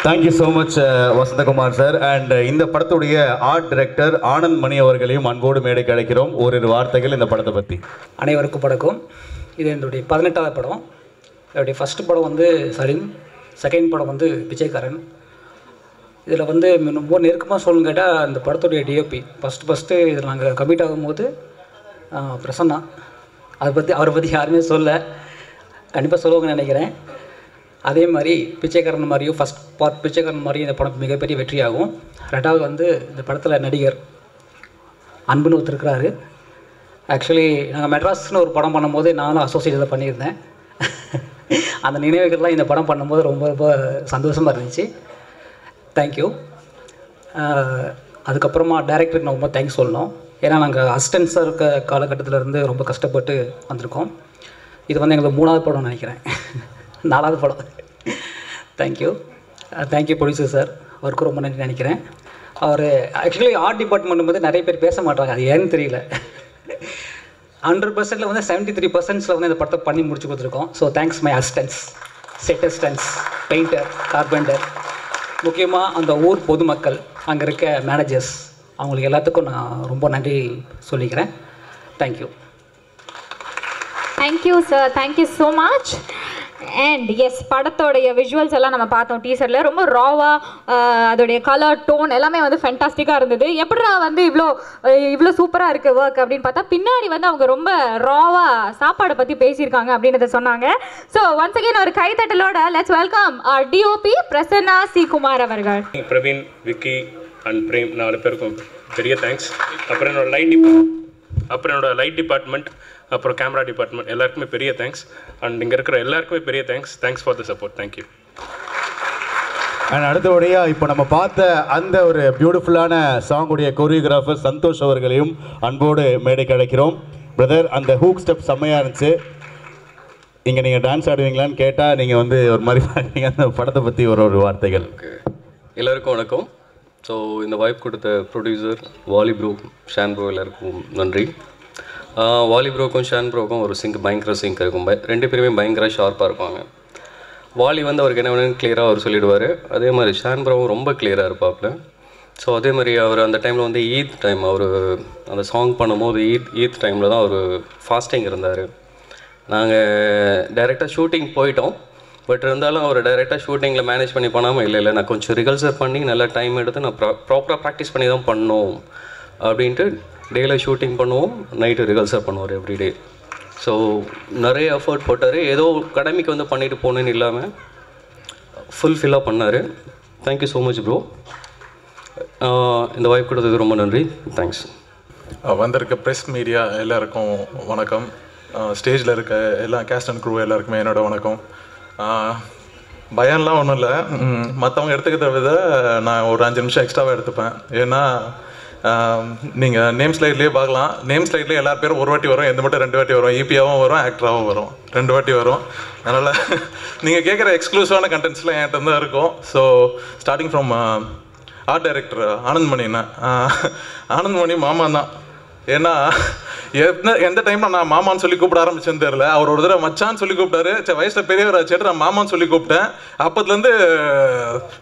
Thank you so much Vasanthakumar sir. And இந்த படத்துடைய ஆர்ட் டைரக்டர் ஆனந்த் மணி அவர்களையும் அன்போடு மேடைக்கு அழைக்கிறோம். ஓரிரு வார்த்தைகள் இந்த படத்தை பற்றி. அனைவருக்கும் வணக்கம். இது என்னுடைய 18வது படம். என்னுடைய ஃபஸ்ட்டு படம் வந்து சலீம், செகண்ட் படம் வந்து பிச்சைக்காரன். இதில் வந்து ரொம்ப நெருக்கமாக சொல்லணும்னு கேட்டால் இந்த படத்துடைய டிஓபி ஃபஸ்ட்டு இதில் நாங்கள் கமிட் ஆகும்போது பிரசன்னா, அவரை பற்றி யாருமே சொல்ல, கண்டிப்பாக சொல்லுவாங்கன்னு நினைக்கிறேன். அதே மாதிரி பிச்சைக்காரன் மாதிரியும் ஃபஸ்ட் பார்ட் பிச்சைக்காரன் மாதிரியும் இந்த படம் மிகப்பெரிய வெற்றியாகும். 2வது வந்து இந்த படத்தில் நடிகர் அன்புன்னு ஒருத்தருக்கிறாரு. ஆக்சுவலி நாங்கள் மெட்ராஸ்னு ஒரு படம் பண்ணும்போது நானும் அசோசியேட்டில் பண்ணியிருந்தேன். அந்த நினைவுகள்லாம் இந்த படம் பண்ணும்போது ரொம்ப ரொம்ப சந்தோஷமாக இருந்துச்சு. தேங்க்யூ. அதுக்கப்புறமா டைரக்டருக்கு நான் ரொம்ப தேங்க்ஸ் சொல்லணும். ஏன்னா நாங்கள் அசிஸ்டன்ஸாக இருக்க காலகட்டத்தில் இருந்து ரொம்ப கஷ்டப்பட்டு வந்திருக்கோம். இது வந்து எங்களுக்கு 3வது படம்னு நினைக்கிறேன், 4வது படம். தேங்க்யூ. தேங்க்யூ ப்ரொடியூசர் சார், அவருக்கும் ரொம்ப நன்றி நினைக்கிறேன். அவர் ஆக்சுவலி ஆர்ட் டிபார்ட்மெண்ட் வந்து நிறைய பேர் பேச மாட்டாங்க, அது ஏன்னு தெரியல. 100%ல் வந்து 73%ல் வந்து இந்த படத்தை பண்ணி முடிச்சு கொடுத்துருக்கோம். So thanks my assistance, set assistance, painter, carpenter, முக்கியமாக அந்த ஊர் பொதுமக்கள், அங்கே இருக்க மேனேஜர்ஸ், அவங்களுக்கு எல்லாத்துக்கும் நான் ரொம்ப நன்றி சொல்லிக்கிறேன். Thank you. Thank you sir, thank you so much. And yes, படத்தோடைய விஷுவல்ஸ் எல்லாம் நம்ம பார்த்தோம் டீசரில். ரொம்ப ராவாக அதோடைய கலர் டோன் எல்லாமே வந்து ஃபென்டாஸ்டிக்காக இருந்தது. எப்படா வந்து இவ்வளோ சூப்பராக இருக்குது ஒர்க் அப்படின்னு பார்த்தா பின்னாடி வந்து அவங்க ரொம்ப ராவாக சாப்பாடை பற்றி பேசியிருக்காங்க அப்படின்றத சொன்னாங்க. ஸோ ஒன்ஸ் அகெயின் ஒரு கைத்தட்டலோட let's welcome DOP Prasanna C Kumar அவர்கள். பிரவீன், விக்கி அண்ட் பிரேம் 4 பேருக்கும் பெரிய தேங்க்ஸ். அப்புறம் என்னோட லைட் டிபார்ட்மெண்ட், அப்புறம் கேமரா டிபார்ட்மெண்ட் எல்லாருக்குமே பெரிய தேங்க்ஸ். அண்ட் இங்கே இருக்கிற எல்லாருக்குமே பெரிய thanks for the support. Thank you. And அடுத்தபடியாக இப்போ நம்ம பார்த்த அந்த ஒரு பியூட்டிஃபுல்லான சாங்குடைய கொரியோகிராஃபர் சந்தோஷ் அவர்களையும் அன்போடு மேடைக்கு அழைக்கிறோம். பிரதர், அந்த ஹூக் ஸ்டெப் செம்மையாக இருந்துச்சு. இங்கே நீங்கள் டான்ஸ் ஆடுவீங்களான்னு கேட்டால் நீங்கள் வந்து ஒரு மாதிரி நீங்கள் அந்த படத்தை பற்றி ஒரு வார்த்தைகள். எல்லாருக்கும் வணக்கம். ஸோ இந்த வாய்ப்பு கொடுத்த producer Vaali bro, Shan bro எல்லாருக்கும் நன்றி. வாலி ப்ரோக்கும் ஷான் ப்ரோக்கும் ஒரு பயங்கர சிங்க் இருக்கும். 2 பேருமே பயங்கர ஷார்ப்பாக இருப்பாங்க. வாலி வந்து அவருக்கு என்ன வேணும்னு கிளியராக அவர் சொல்லிடுவார். அதே மாதிரி ஷான் ப்ரோவும் ரொம்ப கிளியராக இருப்பாப்புல. ஸோ அதே மாதிரி அவர் அந்த டைமில் வந்து ஈத் டைம், அவர் அந்த சாங் பண்ணும்போது ஈத் டைமில் தான் அவர் ஃபாஸ்டிங் இருந்தார். நாங்கள் டைரெக்டாக ஷூட்டிங் போயிட்டோம். பட் இருந்தாலும் அவர் டைரெக்டாக ஷூட்டிங்கில் மேனேஜ் பண்ணி பண்ணாமல் இல்லை நான் கொஞ்சம் ரிகல்சர் பண்ணி நல்லா டைம் எடுத்து நான் ப்ராப்பராக ப்ராக்டிஸ் பண்ணி தான் பண்ணோம் அப்படின்ட்டு டேயில் ஷூட்டிங் பண்ணுவோம், நைட்டு ரிகல்சர் பண்ணுவார் எவ்ரிடே. ஸோ நிறைய எஃபர்ட் போட்டார். ஏதோ கடமைக்கு வந்து பண்ணிட்டு போகணுன்னு இல்லாமல் ஃபுல்ஃபில்லாக பண்ணார். Thank you so much bro. இந்த வாய்ப்பு கொடுத்ததுக்கு ரொம்ப நன்றி. தேங்க்ஸ். வந்திருக்க ப்ரெஸ் மீடியா எல்லாருக்கும் வணக்கம். ஸ்டேஜில் இருக்க எல்லா கேஸ்ட் அண்ட் க்ரூ எல்லாருக்குமே என்னோட வணக்கம். பயம்லாம் ஒன்றும் இல்லை, மற்றவங்க எடுத்துக்கிறத விட நான் ஒரு 5 நிமிஷம் எக்ஸ்ட்ராவாக எடுத்துப்பேன். ஏன்னா நீங்கள் நேம் ஸ்லைட்லேயே பார்க்கலாம். நேம் ஸ்லைட்லேயே எல்லா பேரும் ஒரு வாட்டி வரும், எந்த மட்டும் 2 வாட்டி வரும். ஈபியாவும் வரும், ஆக்டராகவும் வரும், 2 வாட்டி வரும். அதனால் நீங்கள் கேட்குற எக்ஸ்க்ளூசிவான கண்டென்ட்ஸ்லாம் என்கிட்ட தான் இருக்கும். So starting from art director ஆனந்த்மணிண்ணா. ஆனந்த்மணி மாமா தான். ஏன்னா எந்த டைமில் நான் மாமான்னு சொல்லி கூப்பிட ஆரம்பிச்சேன்னு தெரியல. அவர் ஒரு தடவை மச்சான்னு சொல்லி கூப்பிட்டாரு. சரி வயசில் பெரியவர் ஆச்சுட்டு நான் மாமான்னு சொல்லி கூப்பிட்டேன். அப்போதுலேருந்து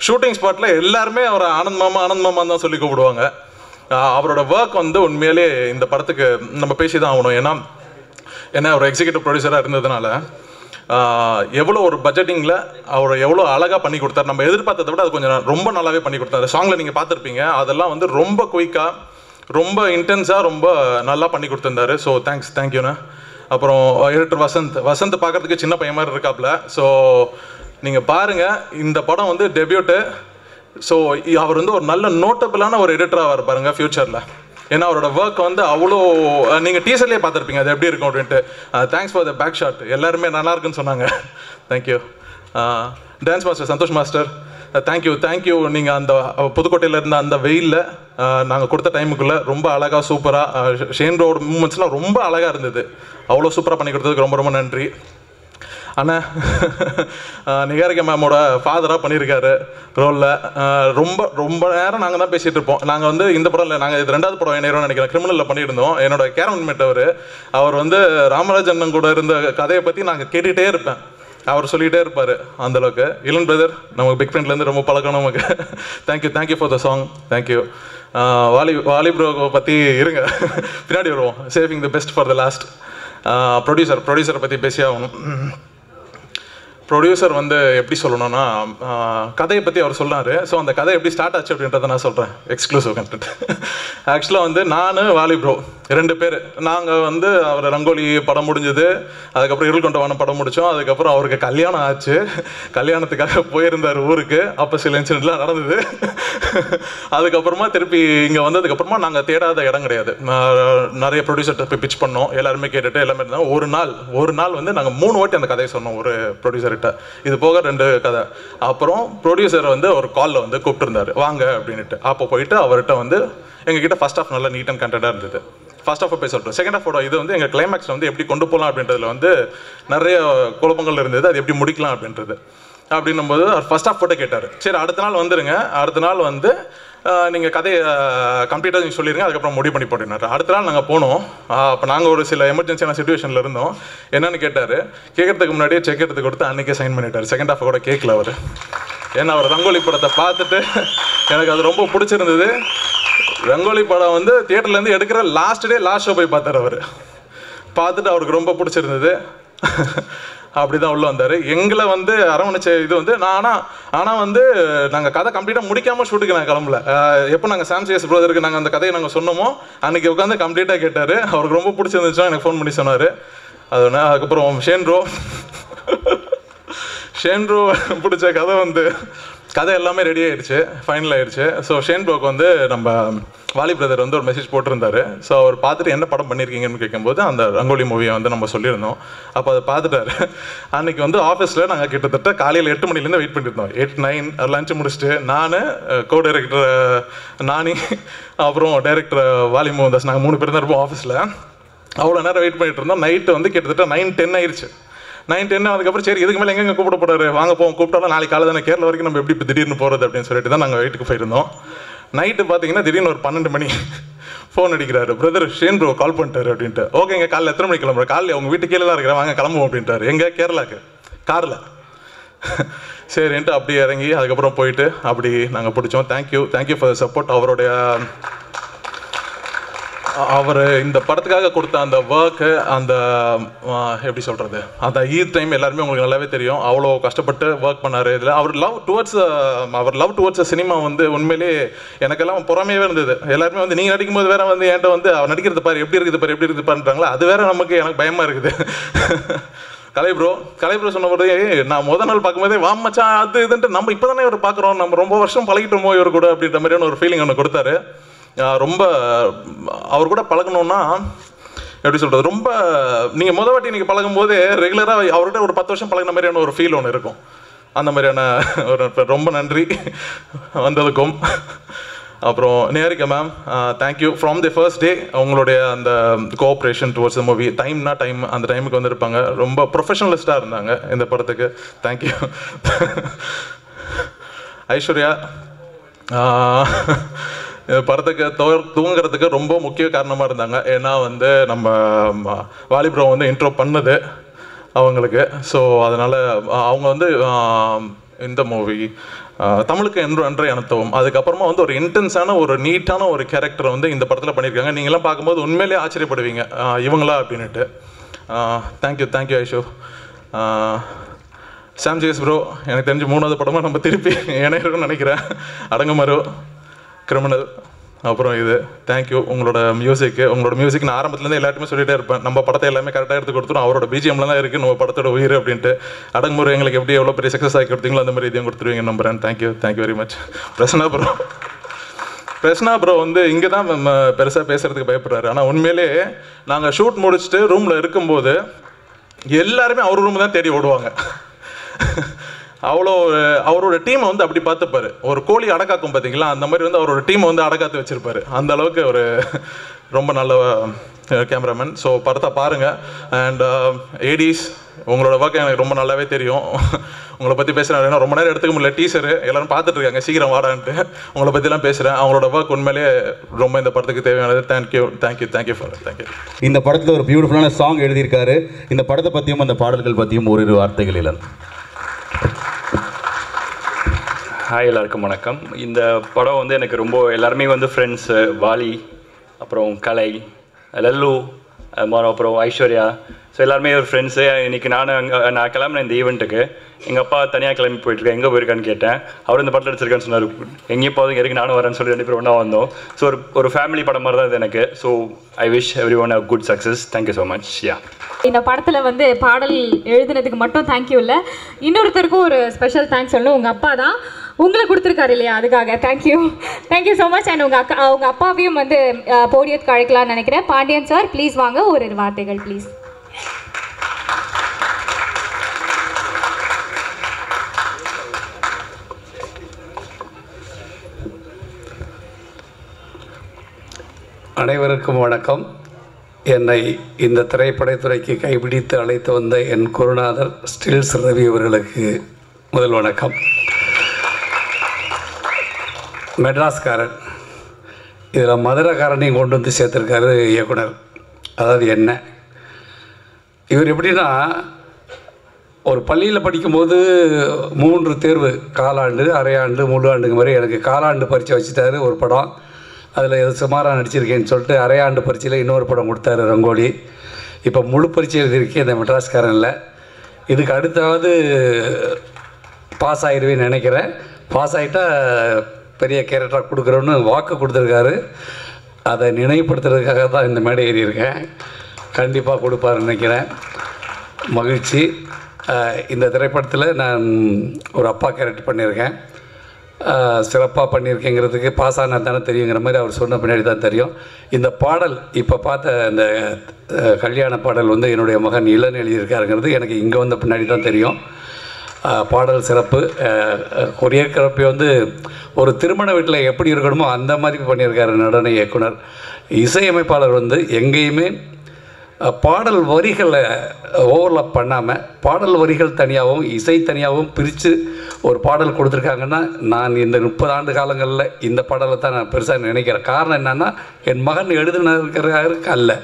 ஷூட்டிங் ஸ்பாட்டில் எல்லாருமே அவர் ஆனந்த் மாமான்னு தான் சொல்லி கூப்பிடுவாங்க. அவரோட ஒர்க் வந்து உண்மையிலே இந்த படத்துக்கு நம்ம பேசி தான் ஆகணும். ஏன்னா அவர் எக்ஸிக்யூட்டிவ் ப்ரொடியூசராக இருந்ததுனால எவ்வளோ ஒரு பட்ஜெட்டிங்கில் அவர் எவ்வளோ அழகாக பண்ணி கொடுத்தாரு. நம்ம எதிர்பார்த்ததை விட அது கொஞ்சம் ரொம்ப நல்லாவே பண்ணி கொடுத்தாரு. சாங்கில் நீங்கள் பார்த்துருப்பீங்க, அதெல்லாம் வந்து ரொம்ப குயிக்காக, ரொம்ப இன்டென்ஸாக, ரொம்ப நல்லா பண்ணி கொடுத்துருந்தாரு. ஸோ தேங்க்யூண்ணா. அப்புறம் எடிட்டர் வசந்த் பார்க்குறதுக்கு சின்ன பையன் மாதிரி இருக்காப்புல. ஸோ நீங்கள் பாருங்கள், இந்த படம் வந்து டெபியூட்டு. ஸோ அவர் வந்து ஒரு நல்ல நோட்டபிளான ஒரு எடிட்டராக இருப்பாருங்க ஃப்யூச்சரில். ஏன்னா அவரோட ஒர்க் வந்து அவ்வளோ, நீங்கள் டீசர்லேயே பார்த்துருப்பீங்க அது எப்படி இருக்கும் அப்படின்ட்டு. Thanks for the back shot, எல்லாருமே நல்லா இருக்குன்னு சொன்னாங்க. Thank you. Dance master Santhosh master, thank you. நீங்கள் அந்த புதுக்கோட்டையில் இருந்த அந்த வெயிலில் நாங்கள் கொடுத்த டைமுக்குள்ளே ரொம்ப அழகாக சூப்பராக ஷேன்ரோட மூமெண்ட்ஸ்லாம் ரொம்ப அழகாக இருந்தது. அவ்வளோ சூப்பராக பண்ணி கொடுத்ததுக்கு ரொம்ப ரொம்ப நன்றி. அண்ணா நிகாரிகா மேமோட ஃபாதராக பண்ணியிருக்காரு ரோலில். ரொம்ப நேரம் நாங்கள் தான் பேசிகிட்டு இருப்போம். நாங்கள் வந்து இந்த படம் இல்லை, நாங்கள் இது 2வது படம் என்ன நினைக்கிறேன், கிரிமினலில் பண்ணியிருந்தோம். என்னோட கேரன்மேட் அவர் வந்து ராமராஜன் கூட இருந்த கதையை பற்றி நாங்கள் கேட்டுகிட்டே இருப்பேன். அவர் சொல்லிகிட்டே இருப்பார். அந்தளவுக்கு இளன் பிரதர் நமக்கு பிக் ஃப்ரெண்ட்லேருந்து ரொம்ப பழக்கம் நமக்கு. Thank you for the song. Thank you. Vaali bro பற்றி இருங்க, பின்னாடி வருவோம். Saving the best for the last. ப்ரொடியூசரை பற்றி பேசி ஆகணும். ப்ரொடியூசர் வந்து எப்படி சொல்லணும்னா, கதையை பற்றி அவர் சொன்னார். ஸோ அந்த கதை எப்படி ஸ்டார்ட் ஆச்சு அப்படின்றத நான் சொல்கிறேன். Exclusive content. ஆக்சுவலாக வந்து நான் வாலி ப்ரோ 2 பேர் நாங்கள் வந்து அவர் ரங்கோலி படம் முடிஞ்சது, அதுக்கப்புறம் இருள் கொண்ட வானம் படம் முடித்தோம். அதுக்கப்புறம் அவருக்கு கல்யாணம் ஆச்சு. கல்யாணத்துக்காக போயிருந்தார் ஊருக்கு. அப்போ சில இன்சிடென்ட்லாம் நடந்தது. அதுக்கப்புறமா திருப்பி இங்கே வந்ததுக்கப்புறமா நாங்கள் தேடாத இடம் கிடையாது. நிறைய ப்ரொடியூசர்கிட்ட போய் பிச் பண்ணோம். எல்லாருமே கேட்டுட்டு எல்லாமே இருந்தாங்க. ஒரு நாள் வந்து நாங்கள் 3 வாட்டி அந்த கதையை சொன்னோம் ஒரு ப்ரொடியூசர்கிட்ட. இது போக 2 கதை. அப்புறம் ப்ரொடியூசர் வந்து ஒரு காலில் வந்து கூப்பிட்டுருந்தாரு, வாங்க அப்படின்ட்டு. அப்போ போயிட்டு அவர்கிட்ட வந்து எங்ககிட்ட ஃபர்ஸ்ட் ஆஃப் நல்லா நீட் அண்ட் கண்டென்ட்டாக இருந்தது. ஃபர்ஸ்ட் ஆஃப் போய் சொல்கிறோம். செகண்ட் ஆஃபோட இது வந்து எங்கள் கிளைமேக்ஸில் வந்து எப்படி கொண்டு போகலாம் அப்படின்றதுல வந்து நிறைய குழப்பங்கள் இருந்தது. அது எப்படி முடிக்கலாம் அப்படின்றது. அப்படின்னும்போது அவர் ஃபர்ஸ்ட் ஆஃப் போட்டு கேட்டார். சரி அடுத்த நாள் வந்துடுங்க, அடுத்த நாள் வந்து நீங்கள் கதையை கம்ப்ளீட்டாக நீங்கள் சொல்லிடுங்க, அதுக்கப்புறம் முடிவு பண்ணி போட்டினார். அடுத்த நாள் நாங்கள் போனோம். அப்போ நாங்கள் ஒரு சில எமர்ஜென்சியான சுச்சுவேஷனில் இருந்தோம். என்னென்னு கேட்டார். கேட்கறதுக்கு முன்னாடியே செக் எடுத்து கொடுத்து அன்றைக்கே சைன் பண்ணிட்டார். செகண்ட் ஆஃப் கூட கேட்கல அவர். ஏன்னா அவர் ரங்கோலி படத்தை பார்த்துட்டு எனக்கு அது ரொம்ப பிடிச்சிருந்தது. ரங்கோலி படம் வந்து தியேட்டர்லேருந்து எடுக்கிற லாஸ்ட் ஷோ போய் பார்த்தார் அவர். பார்த்துட்டு அவருக்கு ரொம்ப பிடிச்சிருந்தது. அப்படி தான் உள்ளே வந்தார். எங்களை வந்து அரவணைச்ச இது வந்து ஆனால் வந்து நாங்கள் கதை கம்ப்ளீட்டாக முடிக்காமல் ஷூட்டுக்கு நாங்கள் கிளம்பல. எப்போ நாங்கள் சாம்சிஎஸ் பிரதருக்கு நாங்கள் அந்த கதையை நாங்கள் சொன்னோமோ அன்றைக்கி உட்காந்து கம்ப்ளீட்டாக கேட்டார். அவருக்கு ரொம்ப பிடிச்சிருந்துச்சோ எனக்கு ஃபோன் பண்ணி சொன்னார். அதுக்கப்புறம் ஷேன்ரோ பிடிச்ச கதை வந்து கதை எல்லாமே ரெடி ஆகிடுச்சு, ஃபைனல் ஆகிடுச்சு. ஸோ ஷேன் ப்ரோக்கு வந்து நம்ம வாலி பிரதர் வந்து ஒரு மெசேஜ் போட்டிருந்தாரு. ஸோ அவர் பார்த்துட்டு என்ன படம் பண்ணியிருக்கீங்கன்னு கேட்கும்போது அந்த ரங்கோலி மூவியை வந்து நம்ம சொல்லியிருந்தோம். அப்போ அதை பார்த்துட்டாரு. அன்றைக்கி வந்து ஆஃபீஸில் நாங்கள் கிட்டத்தட்ட காலையில் 8 மணிலேருந்து வெயிட் பண்ணியிருந்தோம். 8-9 லஞ்சு முடிச்சுட்டு நான் கோ டைரக்டர் நானி அப்புறம் டைரக்டர் வாலி மோகன்தாஸ் நாங்கள் 3 பேர் தான் இருப்போம் ஆஃபீஸில். அவ்வளோ நேரம் வெயிட் பண்ணிட்டு இருந்தோம். நைட்டு வந்து கிட்டத்தட்ட 9-10 ஆயிடுச்சு. 9-10 அதுக்கப்புறம் சரி இதுக்கு மேலே எங்கே கூப்பிட போகிறாரு, வாங்க போவோம். கூப்பிட்டாலும் நாளைக்கு காலை தானே, கேரளா வரைக்கும் நம்ம எப்படி இப்போ திடீர்னு போகிறது அப்படின்னு சொல்லிட்டு தான் நாங்கள் வீட்டுக்கு போயிருந்தோம். நைட்டு பார்த்தீங்கன்னா திடீர்னு ஒரு 12 மணி ஃபோன் அடிக்கிறாரு. பிரதர் ஷேன் ப்ரோ கால் பண்ணிட்டாரு அப்படின்ட்டு. ஓகேங்க காலையில் எத்தனை மணிக்கு கிளம்புற? காலையில் உங்கள் வீட்டு கீழே தான் இருக்கிறேன், வாங்க கிளம்புவோம் அப்படின்ட்டாரு. எங்கே? கேரளாவுக்கு காரில். சரின்ட்டு அப்படி இறங்கி அதுக்கப்புறம் போயிட்டு அப்படி நாங்கள் பிடிச்சோம். Thank you for support. அவர் இந்த படத்துக்காக கொடுத்த அந்த ஒர்க்கு, அந்த எப்படி சொல்கிறது, அந்த டைம் எல்லாருமே உங்களுக்கு நல்லாவே தெரியும். அவ்வளோ கஷ்டப்பட்டு ஒர்க் பண்ணார். இதில் அவர் லவ் டுவர்ட்ஸ் சினிமா வந்து உண்மையிலே எனக்கெல்லாம் பொறாமையாகவே இருந்தது. எல்லாருமே வந்து நீங்கள் நடிக்கும்போது வேறு வந்து என்கிட்ட வந்து அவர் நடிக்கிறது பாரு எப்படி இருக்குது பாருன்றாங்களா, அது வேறு எனக்கு பயமாக இருக்குது. கலை ப்ரோ சொன்ன போதே நான் முதல் நாள் பார்க்கும்போதே வாமச்சான் அது இதுன்ட்டு நம்ம இப்போ தானே இவர் பார்க்குறோம், நம்ம ரொம்ப வருஷம் பழகிட்டோமோ இவர் கூட அப்படின்ற மாதிரியான ஒரு ஃபீலிங் ஒன்று கொடுத்தாரு. ரொம்ப அவர் கூட பழகணுன்னா எப்படி சொல்கிறது, ரொம்ப நீங்கள் முதல் வாட்டி நீங்கள் பழகும்போது ரெகுலராக அவர்கிட்ட ஒரு 10 வருஷம் பழகின மாதிரியான ஒரு ஃபீல் ஒன்று இருக்கும். அந்த மாதிரியான ஒரு ரொம்ப நன்றி வந்ததுக்கும். அப்புறம் Nerika ma'am thank you from the first day உங்களுடைய அந்த கோஆப்ரேஷன் டுவர்ட்ஸ் த மூவி டைம்னா டைம் அந்த டைமுக்கு வந்திருப்பாங்க. ரொம்ப ப்ரொஃபஷனலிஸ்டாக இருந்தாங்க இந்த படத்துக்கு. தேங்க்யூ. ஐஸ்வர்யா படத்துக்கு தூங்குறதுக்கு ரொம்ப முக்கிய காரணமாக இருந்தாங்க. ஏன்னா வந்து நம்ம வாலிபுரம் வந்து இன்ட்ரோ பண்ணது அவங்களுக்கு. ஸோ அதனால் அவங்க வந்து இந்த மூவி தமிழுக்கு அன்றை அனுத்தவும் அதுக்கப்புறமா வந்து ஒரு இன்டென்ஸான ஒரு நீட்டான ஒரு கேரக்டரை வந்து இந்த படத்தில் பண்ணியிருக்காங்க. நீங்களாம் பார்க்கும்போது உண்மையிலேயே ஆச்சரியப்படுவீங்க இவங்களா அப்படின்ட்டு. தேங்க்யூ ஐஷு. சாம் ஜேஸ் ப்ரோ எனக்கு தெரிஞ்சு 3வது படமாக நம்ம திருப்பி இணையணும்னு நினைக்கிறேன். அடங்குமரு, கிரிமினல், அப்புறம் இது. தேங்க்யூ. உங்களோட மியூசிக் நான் ஆரம்பத்துலேருந்து எல்லாருமே சொல்லிகிட்டே இருப்பேன். நம்ம படத்தை எல்லாமே கரெக்டாக எடுத்து கொடுத்துரும். அவரோட பிஜிஎம்ல தான் இருக்குது நம்ம படத்தோட உயிர் அப்படின்ட்டு. அடங்குமுறை எங்களுக்கு எப்படி எவ்வளோ பெரிய சக்ஸஸ் ஆகி கொடுத்தீங்களோ அந்த மாதிரி இதையும் கொடுத்துருவீங்க நம்புறேன். Thank you very much. Prasanna bro வந்து இங்கே தான் பெருசாக பேசுகிறதுக்கு பயப்படுறாரு. ஆனால் உண்மையிலே நாங்கள் ஷூட் முடிச்சுட்டு ரூமில் இருக்கும்போது எல்லாருமே அவர் ரூம் தான் தேடி ஓடுவாங்க. அவ்வளோ அவரோட டீமை வந்து அப்படி பார்த்துப்பாரு. ஒரு கோழி அடக்காக்கும் பார்த்தீங்களா, அந்த மாதிரி வந்து அவரோட டீமை வந்து அடக்காத்து வச்சுருப்பாரு. அந்த அளவுக்கு ஒரு ரொம்ப நல்ல கேமராமேன். ஸோ படத்தை பாருங்கள். அண்ட் ஏடிஸ் உங்களோட ஒர்க் எனக்கு ரொம்ப நல்லாவே தெரியும். உங்களை பற்றி பேசுகிறேன். ரொம்ப நேரம் எடுத்துக்க முடியல. டீச்சரு எல்லோரும் பார்த்துட்டு இருக்காங்க சீக்கிரம் வாடான்ட்டு. உங்களை பற்றிலாம் பேசுகிறேன். அவங்களோட ஒர்க் உண்மையிலே ரொம்ப இந்த படத்துக்கு தேவையானது. Thank you for thank you. இந்த படத்தில் ஒரு பியூட்டிஃபுல்லான சாங் எழுதியிருக்காரு. இந்த படத்தை பற்றியும் அந்த பாடல்கள் பற்றியும் ஒரு வார்த்தைகள் இல்லை. ஹாய், எல்லாருக்கும் வணக்கம். இந்த படம் வந்து எனக்கு ரொம்ப எல்லாருமே வந்து ஃப்ரெண்ட்ஸு, வாலி, அப்புறம் கலை, லல்லு, அப்புறம் ஐஸ்வர்யா, ஸோ எல்லாருமே ஒரு ஃப்ரெண்ட்ஸு. இன்றைக்கி நான் கிளம்புனேன் இந்த ஈவெண்ட்டுக்கு. எங்கள் அப்பா தனியாக கிளம்பி போயிட்டுருக்கேன், எங்கே போயிருக்கான்னு கேட்டேன். அவர் இந்த படத்தில் எடுத்திருக்கான்னு சொன்னார். எங்கேயும் போதும் இருக்கு நானும் வரேன்னு சொல்லி 2 பேரும் ஒன்றா வந்தோம். ஸோ ஒரு ஃபேமிலி படம் மாதிரி தான் இது எனக்கு. So I wish everyone a good success. Thank you so much. Yeah, இந்த படத்தில் வந்து பாடல் எழுதுனதுக்கு மட்டும் தேங்க்யூ இல்லை, இன்னொருத்தருக்கும் ஒரு ஸ்பெஷல் தேங்க்ஸ் சொல்லணும். உங்கள் அப்பா தான் உங்களை கொடுத்துருக்காரு இல்லையா, அதுக்காக தேங்க்யூ ஸோ மச். அண்ட் உங்கள் அப்பாவையும் வந்து போடியத்துக்கு அழைக்கலாம்னு நினைக்கிறேன். பாண்டியன் சார் ப்ளீஸ் வாங்க, ஒரு வார்த்தைகள் ப்ளீஸ். அனைவருக்கும் வணக்கம். என்னை இந்த திரைப்படத்துறைக்கு கைப்பிடித்து அழைத்து வந்த என் குருநாதர் ஸ்டில்ஸ் ரவி அவர்களுக்கு முதல் வணக்கம். மெட்ராஸ்காரன், இதில் மதுரைக்காரனையும் கொண்டு வந்து சேர்த்துருக்காரு இயக்குனர். அதாவது என்ன, இவர் எப்படின்னா ஒரு பள்ளியில் படிக்கும்போது 3 தேர்வு, காலாண்டு, அரையாண்டு, முழு ஆண்டுங்க மாதிரி. எனக்கு காலாண்டு பரீட்சை வச்சுட்டாரு ஒரு படம். அதில் எது சுமாராக நடிச்சிருக்கேன்னு சொல்லிட்டு அரையாண்டு பரீட்சையில் இன்னொரு படம் கொடுத்தாரு, ரங்கோலி. இப்போ முழு பரீட்சை எழுதியிருக்கேன் இந்த மெட்ராஸ்காரனில். இதுக்கு அடுத்தாவது பாஸ் ஆகிடுவேன்னு நினைக்கிறேன். பாஸ் ஆகிட்டா பெரிய கேரக்டராக கொடுக்குறோன்னு வாக்கு கொடுத்துருக்காரு. அதை நினைவுபடுத்துறதுக்காக தான் இந்த மேடை ஏறியிருக்கேன். கண்டிப்பாக கொடுப்பாருன்னு நினைக்கிறேன். மகிழ்ச்சி. இந்த திரைப்படத்தில் நான் ஒரு அப்பா கேரக்டர் பண்ணியிருக்கேன். சிறப்பாக பண்ணியிருக்கேங்கிறதுக்கு பாஸ் ஆனால் தானே தெரியுங்கிற மாதிரி அவர் சொன்ன பின்னாடி தான் தெரியும். இந்த பாடல் இப்போ பார்த்த இந்த கல்யாண பாடல் வந்து என்னுடைய மகன் இளன் எழுதியிருக்காருங்கிறது எனக்கு இங்கே வந்த பின்னாடி தான் தெரியும். பாடல் சிறப்பு. கொரியோகிராஃபி வந்து ஒரு திருமண வீட்டில் எப்படி இருக்கணுமோ அந்த மாதிரி பண்ணியிருக்காரு நடன இயக்குனர். இசையமைப்பாளர் வந்து எங்கேயுமே பாடல் வரிகளை ஓவர்லாப் பண்ணாமல் பாடல் வரிகள் தனியாகவும் இசை தனியாகவும் பிரித்து ஒரு பாடல் கொடுத்துருக்காங்கன்னா, நான் இந்த 30 ஆண்டு காலங்களில் இந்த பாடலை தான் நான் பெருசாக நினைக்கிறேன். காரணம் என்னென்னா, என் மகன் எழுதுனருக்கு அல்ல,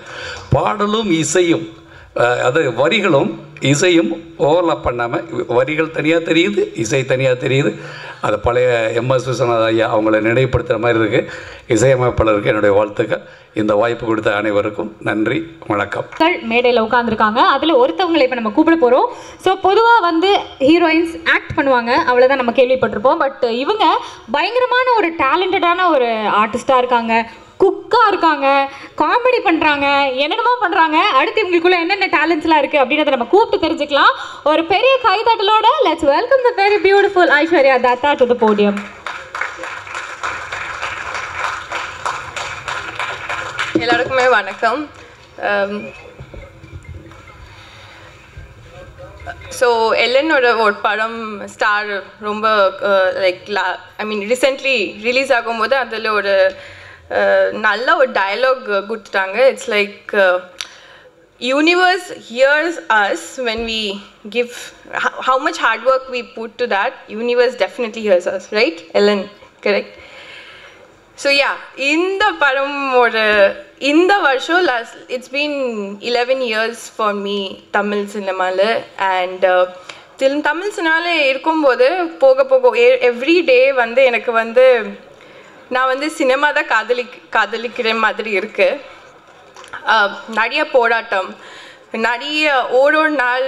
பாடலும் இசையும், அது வரிகளும் இசையும் ஓவர்லாப் பண்ணாமல் வரிகள் தனியாக தெரியுது, இசை தனியாக தெரியுது. அது பழைய எம்எஸ் விஸ்வநாத ஐயா அவங்கள நினைவுபடுத்துகிற மாதிரி இருக்குது. இசையமைப்பாளருக்கு என்னுடைய வாழ்த்துக்கள். இந்த வாய்ப்பு கொடுத்த அனைவருக்கும் நன்றி, வணக்கம். மேடையில் உட்காந்துருக்காங்க, அதில் ஒருத்தவங்களை இப்போ நம்ம கூப்பிட போகிறோம். ஸோ பொதுவாக வந்து ஹீரோயின்ஸ் ஆக்ட் பண்ணுவாங்க, அவ்வளோதான் நம்ம கேள்விப்பட்டிருப்போம். பட் இவங்க பயங்கரமான ஒரு டேலண்டடான ஒரு ஆர்டிஸ்டாக இருக்காங்க, குக்காக இருக்காங்க, காமெடி பண்ணுறாங்க, என்னென்னமோ பண்ணுறாங்க. அடுத்து இவங்களுக்குள்ள என்னென்ன டேலண்ட்ஸ்லாம் இருக்குது அப்படின்றத நம்ம கூப்பிட்டு தெரிஞ்சுக்கலாம். ஒரு பெரிய கைதட்டலோட let's welcome the very beautiful Aishwarya Dutta to the podium. எல்லாருக்குமே வணக்கம். ஸோ எல்லனோட ஒரு படம் ஸ்டார் ரொம்ப like I mean recently release ஆகும்போது அதில் ஒரு நல்ல ஒரு டயலாக் கொடுத்துட்டாங்க. It's like universe hears us when we give how much hard work we put to that. Universe definitely hears us, right Ellen? Correct. So yeah, in the padam or in the varsho last it's been 11 years for me Tamil cinema la, and till Tamil cinema la irukumbodhu poga poga every day வந்து எனக்கு வந்து நான் வந்து cinema தான் காதலிக்கிற மாதிரி இருக்கு. நிறைய போராட்டம், நிறைய ஒரு நாள்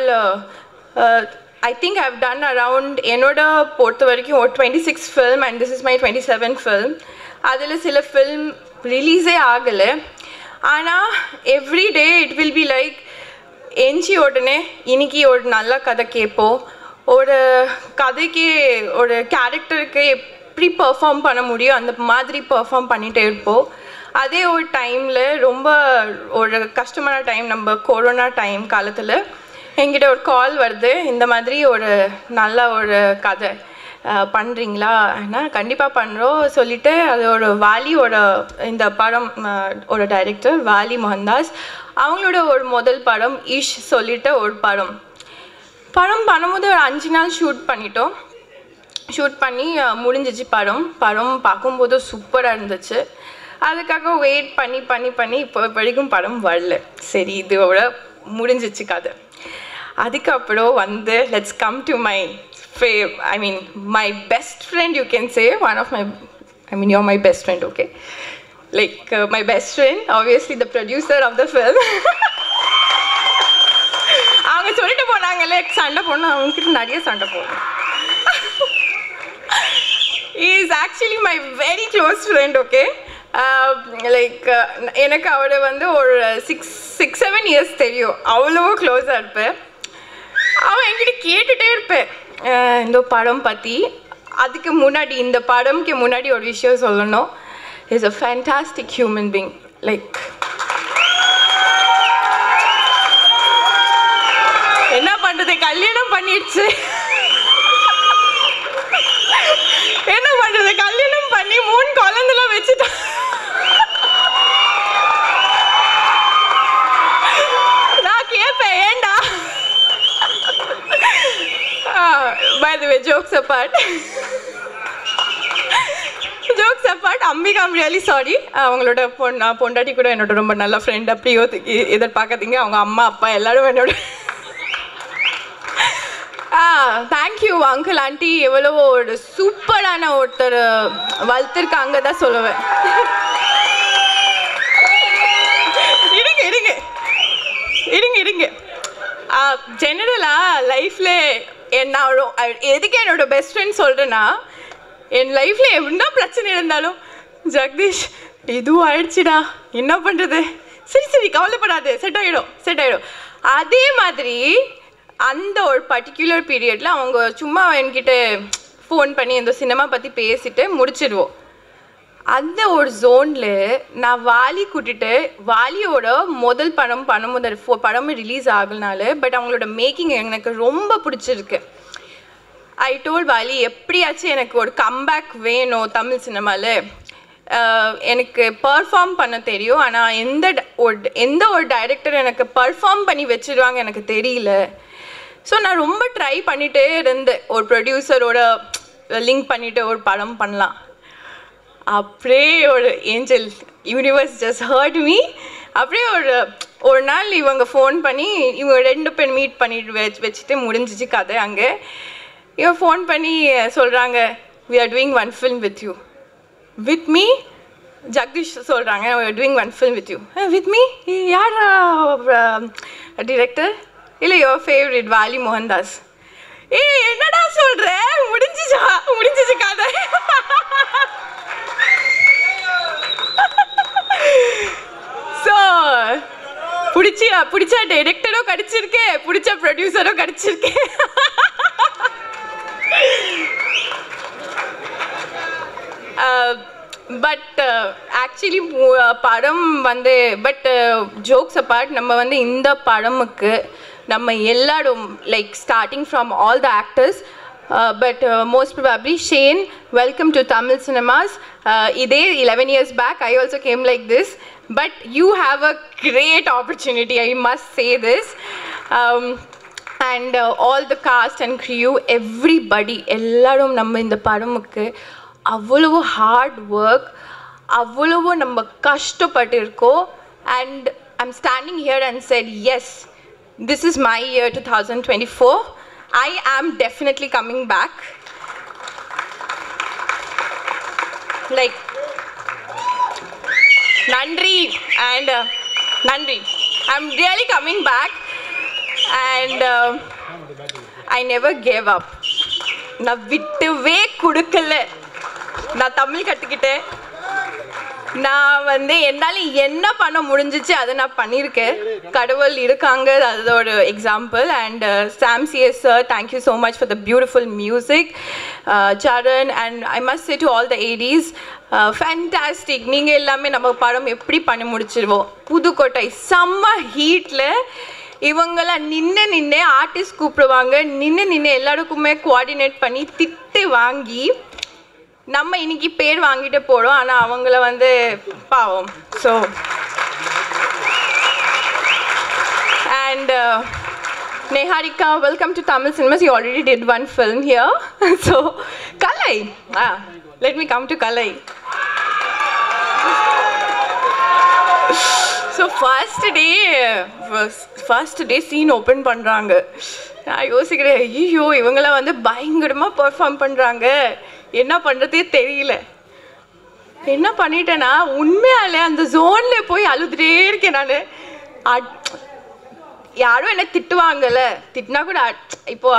I think I've done around என்னோட பொறுத்த வரைக்கும் ஒரு 26 film and this is my 27th film. அதில் சில ஃபில்ம் ரிலீஸே ஆகலை. ஆனால் every day it will be like எஞ்சி உடனே இன்னைக்கு ஒரு நல்ல கதை கேட்போம், ஒரு கதைக்கு ஒரு கேரக்டருக்கு எப்படி பெர்ஃபார்ம் பண்ண முடியும் அந்த மாதிரி பெர்ஃபார்ம் பண்ணிகிட்டே இருப்போம். அதே ஒரு டைமில் ரொம்ப ஒரு கஷ்டமான டைம், நம்ம கொரோனா டைம் காலத்தில் என்கிட்ட ஒரு கால் வருது, இந்த மாதிரி ஒரு நல்ல ஒரு கதை பண்ணுறீங்களா? ஆனால் கண்டிப்பாக பண்ணுறோம் சொல்லிவிட்டு அதோட வாலியோட இந்த படம் ஒரு டைரக்டர் வாலி மோகன்தாஸ் அவங்களோட ஒரு முதல் படம் இஷ் சொல்லிட்டு ஒரு படம் பண்ணும்போது ஒரு 5 நாள் ஷூட் பண்ணிட்டோம். ஷூட் பண்ணி முடிஞ்சிச்சு. படம் பார்க்கும்போது சூப்பராக இருந்துச்சு. அதுக்காக வெயிட் பண்ணி இப்போ வரைக்கும் படம் வரல. சரி இதோட முடிஞ்சிச்சு கதை. அதுக்கப்புறம் வந்து let's come to my I mean my best friend, you can say one of my, I mean you're my best friend, okay, like my best friend, obviously the producer of the film. அவங்க சொல்லிட்டு போனாங்கல்ல சண்டை போடணும், அவங்ககிட்ட நிறைய சண்டை போடணும். He is actually my very close friend, okay. Like எனக்கு அவரை வந்து ஒரு 6-7 years தெரியும். அவ்வளோ க்ளோஸாக இருப்பேன். அவன் என்கிட்ட கேட்டுகிட்டே இருப்பேன் இந்த படம் பற்றி. அதுக்கு முன்னாடி இந்த படம்க்கு முன்னாடி ஒரு விஷயம் சொல்லணும். Is a fantastic human being. Like என்ன பண்ணுறது, கல்யாணம் பண்ணிடுச்சு. என்ன பண்ணுறது, கல்யாணம் பண்ணி 3 குழந்தைலாம் வச்சுட்டா. நான் கேட்பேன் ஏண்டா. By the way, jokes apart, Ambika I'm really sorry. அவங்களோட பொண்டாட்டி கூட என்னோட ரொம்ப நல்ல ஃப்ரெண்ட். அப்படியோ எதிர்பார்க்காதீங்க, அவங்க அம்மா அப்பா எல்லாரும் என்னோட. தேங்க்யூ அங்கிள் ஆண்டி, எவ்வளோ ஒரு சூப்பரான ஒருத்தர் வளர்த்துருக்காங்க தான் சொல்லுவேன். இருங்க ஜெனரலாக லைஃப்பில் எதுக்கு என்னோட பெஸ்ட் ஃப்ரெண்ட் சொல்கிறேன்னா, என் லைஃப்பில் என்ன பிரச்சனை இருந்தாலும் ஜெகதீஷ் இதுவும் ஆயிடுச்சுடா என்ன பண்ணுறது, சரி கவலைப்படாது, செட் ஆகிடும். அதே மாதிரி அந்த ஒரு பர்டிகுலர் பீரியடில் அவங்க சும்மா என்கிட்ட ஃபோன் பண்ணி இந்த சினிமா பற்றி பேசிட்டு முடிச்சிடுவோம். அந்த ஒரு ஜோனில் நான் வாலி கூட்டிட்டு, வாலியோட முதல் படம் படமும் ரிலீஸ் ஆகலனால பட் அவங்களோட மேக்கிங் எனக்கு ரொம்ப பிடிச்சிருக்கு. ஐ டோல் வாலி எப்படியாச்சும் எனக்கு ஒரு கம்பேக் வேணும் தமிழ் சினிமாவில். எனக்கு பர்ஃபார்ம் பண்ண தெரியும், ஆனால் எந்த ஒரு டைரக்டர் எனக்கு பர்ஃபார்ம் பண்ணி வச்சிருவாங்க எனக்கு தெரியல. ஸோ நான் ரொம்ப ட்ரை பண்ணிகிட்டே இருந்தேன் ஒரு ப்ரொடியூசரோட லிங்க் பண்ணிவிட்டு ஒரு படம் பண்ணலாம். அப்படியே ஒரு angel universe just heard me. அப்படியே ஒரு நாள் இவங்க ஃபோன் பண்ணி இவங்க 2 பேர் மீட் பண்ணிட்டு வச்சுட்டு முடிஞ்சிச்சு கதை. அங்கே இவன் ஃபோன் பண்ணி சொல்கிறாங்க, we are doing one film with you. With me? Jagadish சொல்கிறாங்க, we are doing one film with you. With me? யார் டிரெக்டர்? இல்லை your favorite வாலி மோகன்தாஸ். என்னடா சொல்கிற, முடிஞ்சிச்சு கதை. ஸோ பிடிச்ச டைரக்டரும் கிடச்சிருக்கு, பிடிச்ச ப்ரொடியூசரும் கிடச்சிருக்கு. பட் ஆக்சுவலி படம் வந்து பட் ஜோக்ஸ் அப்பார்ட் நம்ம வந்து இந்த படமுக்கு நம்ம எல்லாரும் like starting from all the actors, but most probably Shane, welcome to Tamil cinemas. Ide 11 years back I also came like this, but you have a great opportunity, I must say this. And all the cast and crew, everybody, எல்லாரும் நம்ம இந்த படமுக்கு அவ்வளவு hard work, அவ்வளவு நம்ம கஷ்டப்பட்டிருக்கோம். And I'm standing here and said yes, this is my year 2024. I am definitely coming back. Like Nandri and Nandri, I'm really coming back. And I never gave up. நான் விட்டுவே கொடுக்கல. நான் தமிழ் கற்றுக்கிட்டேன். நான் வந்து என்னால் என்ன பண்ண முடிஞ்சிச்சு அதை நான் பண்ணியிருக்கேன். கடவுள் இருக்காங்க, அதோட example. And Sam CS sir, thank you so much for the beautiful music. Charan and I must say to all the ADs, fantastic. நீங்கள் எல்லாமே நம்ம படம் எப்படி பண்ணி முடிச்சிருவோம். புதுக்கோட்டை செம்ம ஹீட்டில் இவங்களாம் நின்று ஆர்டிஸ்ட் கூப்பிடுவாங்க, நின்று எல்லாருக்குமே கோஆர்டினேட் பண்ணி திட்டு வாங்கி நம்ம இன்னைக்கு பேர் வாங்கிட்டு போகிறோம். ஆனால் அவங்கள வந்து பாவம். So and Neharika, welcome to Tamil cinemas. You already did one film here. So Kalai, let me come to Kalai. So first day scene open பண்ணுறாங்க. நான் யோசிக்கிறேன், ஐயோ இவங்களாம் வந்து பயங்கரமாக பெர்ஃபார்ம் பண்ணுறாங்க, என்ன பண்ணுறதே தெரியல. என்ன பண்ணிட்டேன்னா உண்மையாலே அந்த ஜோனில் போய் அழுதுகிட்டே இருக்கேன் நான். யாரும் என்ன திட்டுவாங்கல்ல, திட்டினா கூட இப்போ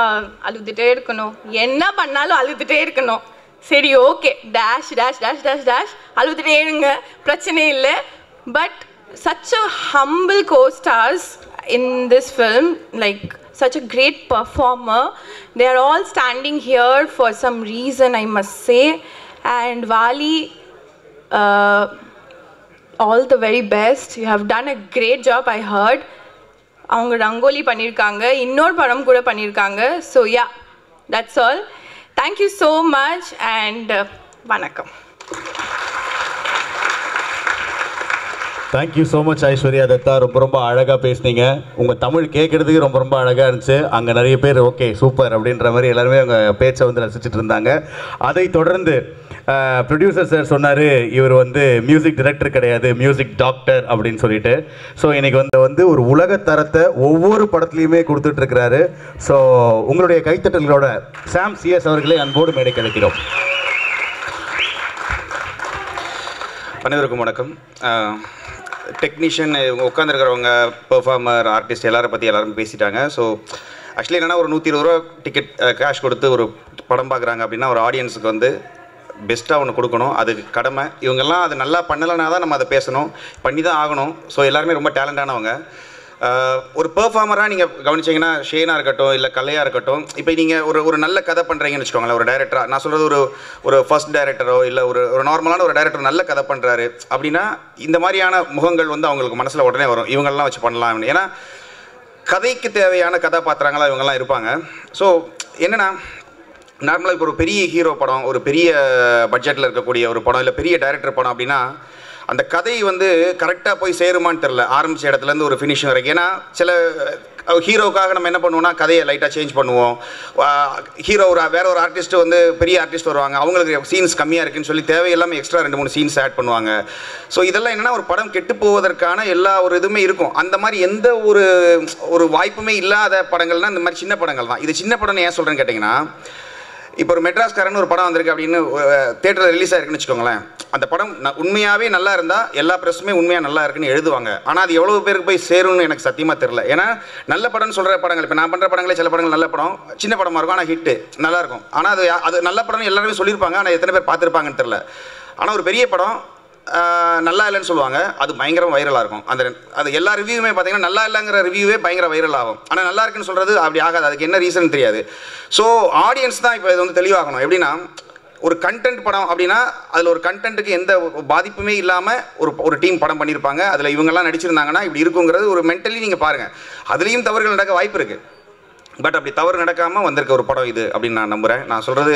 அழுதுகிட்டே இருக்கணும், என்ன பண்ணாலும் அழுதுகிட்டே இருக்கணும். சரி okay, dash dash dash dash dash அழுதுகிட்டே இருங்க, பிரச்சனை இல்லை. But such a humble co-stars in this film, like such a great performer. They are all standing here for some reason, I must say. And Vali, all the very best. You have done a great job, I heard. அவங்க ரங்கோலி பண்ணியிருக்காங்க, இன்னொரு படம் கூட பண்ணியிருக்காங்க. So yeah, that's all. Thank you so much and வணக்கம். Thank you so much Aishwarya Dutta. ரொம்ப அழகாக பேசுனீங்க. உங்கள் தமிழ் கேட்குறதுக்கு ரொம்ப அழகாக இருந்துச்சு. அங்கே நிறைய பேர் ஓகே சூப்பர் அப்படின்ற மாதிரி எல்லாருமே அவங்க பேச்சை வந்து ரசிச்சுட்டு இருந்தாங்க. அதை தொடர்ந்து ப்ரொடியூசர் சார் சொன்னார், இவர் வந்து மியூசிக் டைரக்டர் கிடையாது, மியூசிக் டாக்டர் அப்படின்னு சொல்லிட்டு. ஸோ இன்றைக்கி வந்து ஒரு உலகத்தரத்தை ஒவ்வொரு படத்துலையுமே கொடுத்துட்ருக்கிறாரு. ஸோ உங்களுடைய கைத்தட்டல்களோட சாம் சிஎஸ் அவர்களே அன்போடு மேடை கிடைக்கிறோம். அனைவருக்கும் வணக்கம். டெக்னீஷியன் உட்காந்துருக்கிறவங்க, பெர்ஃபார்மர், ஆர்டிஸ்ட் எல்லாரும் பற்றி எல்லாரும் பேசிட்டாங்க. ஸோ ஆக்சுவலி என்னென்னா ஒரு 120 ரூபா டிக்கெட் கேஷ் கொடுத்து ஒரு படம் பார்க்குறாங்க அப்படின்னா ஒரு ஆடியன்ஸுக்கு வந்து பெஸ்ட்டாக ஒன்று கொடுக்கணும், அதுக்கு கடமை. இவங்கெல்லாம் அது நல்லா பண்ணலைன்னா தான் நம்ம அதை பேசணும், பண்ணி தான் ஆகணும். ஸோ எல்லாருமே ரொம்ப டேலண்டானவங்க. ஒரு பெர்ஃபார்மராக நீங்கள் கவனிச்சிங்கன்னா ஷேனாக இருக்கட்டும் இல்லை கலையாக இருக்கட்டும், இப்போ நீங்கள் ஒரு நல்ல கதை பண்ணுறீங்கன்னு வச்சுக்கோங்களேன். ஒரு டைரக்டராக நான் சொல்கிறது ஒரு ஃபர்ஸ்ட் டைரக்டரோ இல்லை ஒரு நார்மலான ஒரு டைரக்டர் நல்ல கதை பண்ணுறாரு அப்படின்னா இந்த மாதிரியான முகங்கள் வந்து அவங்களுக்கு மனசில் உடனே வரும், இவங்கெல்லாம் வச்சு பண்ணலாம். ஏன்னா கதைக்கு தேவையான கதாபாத்திரங்களாக இவங்கெல்லாம் இருப்பாங்க. ஸோ என்னென்னா நார்மலாக இப்போ ஒரு பெரிய ஹீரோ படம், ஒரு பெரிய பட்ஜெட்டில் இருக்கக்கூடிய ஒரு படம் இல்லை பெரிய டைரக்டர் படம் அப்படின்னா அந்த கதை வந்து கரெக்டாக போய் சேருமான்னு தெரில, ஆரம்பித்த இடத்துலேருந்து ஒரு ஃபினிஷிங் வரைக்கும். ஏன்னா சில ஹீரோவுக்காக நம்ம என்ன பண்ணுவோம்னா கதையை லைட்டாக சேஞ்ச் பண்ணுவோம். ஹீரோ வேற ஒரு ஆர்டிஸ்ட் வந்து பெரிய ஆர்டிஸ்ட் வருவாங்க, அவங்களுக்கு சீன்ஸ் கம்மியாக இருக்குன்னு சொல்லி தேவையில்லாமல் எக்ஸ்ட்ரா 2-3 சீன்ஸ் ஆட் பண்ணுவாங்க. ஸோ இதெல்லாம் என்னென்னா ஒரு படம் கெட்டு போவதற்கான எல்லா ஒரு இதுவுமே இருக்கும். அந்த மாதிரி எந்த ஒரு வாய்ப்புமே இல்லாத படங்கள்னால் இந்த மாதிரி சின்ன படங்கள் தான். இது சின்ன படம்னு ஏன் சொல்கிறேன்னு கேட்டிங்கன்னா, இப்போ ஒரு மெட்ராஸ்காரன் ஒரு படம் வந்திருக்கு அப்படின்னு தேட்டரில் ரிலீஸ் ஆகிருக்குன்னு வச்சுக்கோங்களேன். அந்த படம் உண்மையாகவே நல்லா இருந்தால் எல்லா ப்ரெஸ்ஸுமே உண்மையாக நல்லா இருக்குன்னு எழுதுவாங்க. ஆனால் அது எவ்வளோ பேருக்கு போய் சேரும்னு எனக்கு சத்தியமாக தெரில. ஏன்னா நல்ல படம்னு சொல்கிற படங்கள், இப்போ நான் பண்ணுற படங்களே சில படங்கள் நல்ல படம், சின்ன படமாக இருக்கும் ஆனால் ஹிட்டு நல்லாயிருக்கும். ஆனால் அது நல்ல படம்னு எல்லாருமே சொல்லியிருப்பாங்க, ஆனால் எத்தனை பேர் பார்த்துருப்பாங்கன்னு தெரில. ஆனால் ஒரு பெரிய படம் நல்லா இல்லைன்னு சொல்லுவாங்க, அது பயங்கரம் வைரலாக இருக்கும். அது எல்லா ரிவ்யூவுமே பார்த்தீங்கன்னா நல்லா இல்லைங்கிற ரிவ்யூவே பயங்கர வைரல் ஆகும். ஆனால் நல்லா இருக்குன்னு சொல்கிறது அப்படி ஆகாது. அதுக்கு என்ன ரீசன் தெரியாது. ஸோ ஆடியன்ஸ் தான் இப்போ இது வந்து தெளிவாகணும். எப்படின்னா ஒரு கண்டென்ட் படம் அப்படின்னா அதில் ஒரு கண்டென்ட்டுக்கு எந்த பாதிப்புமே இல்லாமல் ஒரு டீம் படம் பண்ணியிருப்பாங்க. அதில் இவங்கெல்லாம் நடிச்சிருந்தாங்கன்னா இப்படி இருக்குங்கிறது ஒரு மென்டலி நீங்கள் பாருங்கள். அதுலேயும் தவறுகள் நடக்க வாய்ப்பு இருக்குது. பட் அப்படி தவறு நடக்காமல் வந்திருக்க ஒரு படம் இது அப்படின்னு நான் நம்புகிறேன். நான் சொல்கிறது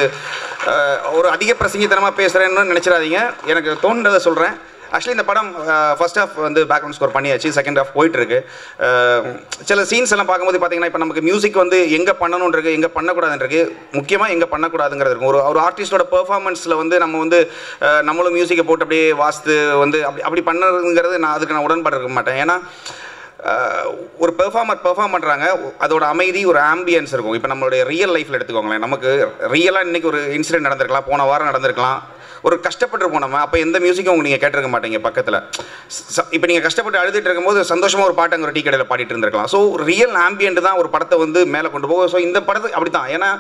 ஒரு அதிக பிரசங்கித்தனமாக பேசுகிறேன்னு நினச்சிடாதீங்க. எனக்கு தோன்றதை சொல்கிறேன். ஆக்சுவலி இந்த படம் ஃபர்ஸ்ட் ஹாஃப் வந்து பேக்ரவுண்ட் ஸ்கோர் பண்ணியாச்சு, செகண்ட் ஹாஃப் போயிட்டுருக்கு. சில சீன்ஸ் எல்லாம் பார்க்கும்போது பார்த்தீங்கன்னா இப்போ நமக்கு மியூசிக் வந்து எங்கே பண்ணணுன்றது எங்கே பண்ணக்கூடாதுன்றது, முக்கியமாக எங்கே பண்ணக்கூடாதுங்கிறது இருக்கும். ஒரு ஆர்டிஸ்டோட பெர்ஃபார்மன்ஸில் வந்து நம்ம வந்து நம்மளும் மியூசிக்கை போட்டு அப்படியே வாசித்து வந்து அப்படி பண்ணுறதுங்கிறது அதுக்கு நான் உடன்பாடு இருக்க மாட்டேன். ஏன்னா ஒரு பெர்ஃபார்ம் பண்ணுறாங்க, அதோட அமைதி ஒரு ஆம்பியன்ஸ் இருக்கும். இப்போ நம்மளுடைய ரியல் லைஃப்பில் எடுத்துக்கோங்களேன், நமக்கு ரியலாக இன்றைக்கி ஒரு இன்சிடென்ட் நடந்திருக்கலாம், போன வாரம் நடந்திருக்கலாம், ஒரு கஷ்டப்பட்டுருப்போம் நம்ம. அப்போ எந்த மியூசிக்கும் உங்களுக்கு நீங்கள் கேட்டிருக்க மாட்டீங்க பக்கத்தில். இப்போ நீங்கள் கஷ்டப்பட்டு அழுதுட்டு இருக்கும்போது சந்தோஷமாக ஒரு பாட்டு அங்கே ஒரு டீ கடையில் பாடிட்டு இருந்திருக்கலாம். ஸோ ரியல் ஆம்பியன்ட் தான் ஒரு படத்தை வந்து மேலே கொண்டு போகும். ஸோ இந்த படத்தை அப்படி தான். ஏன்னா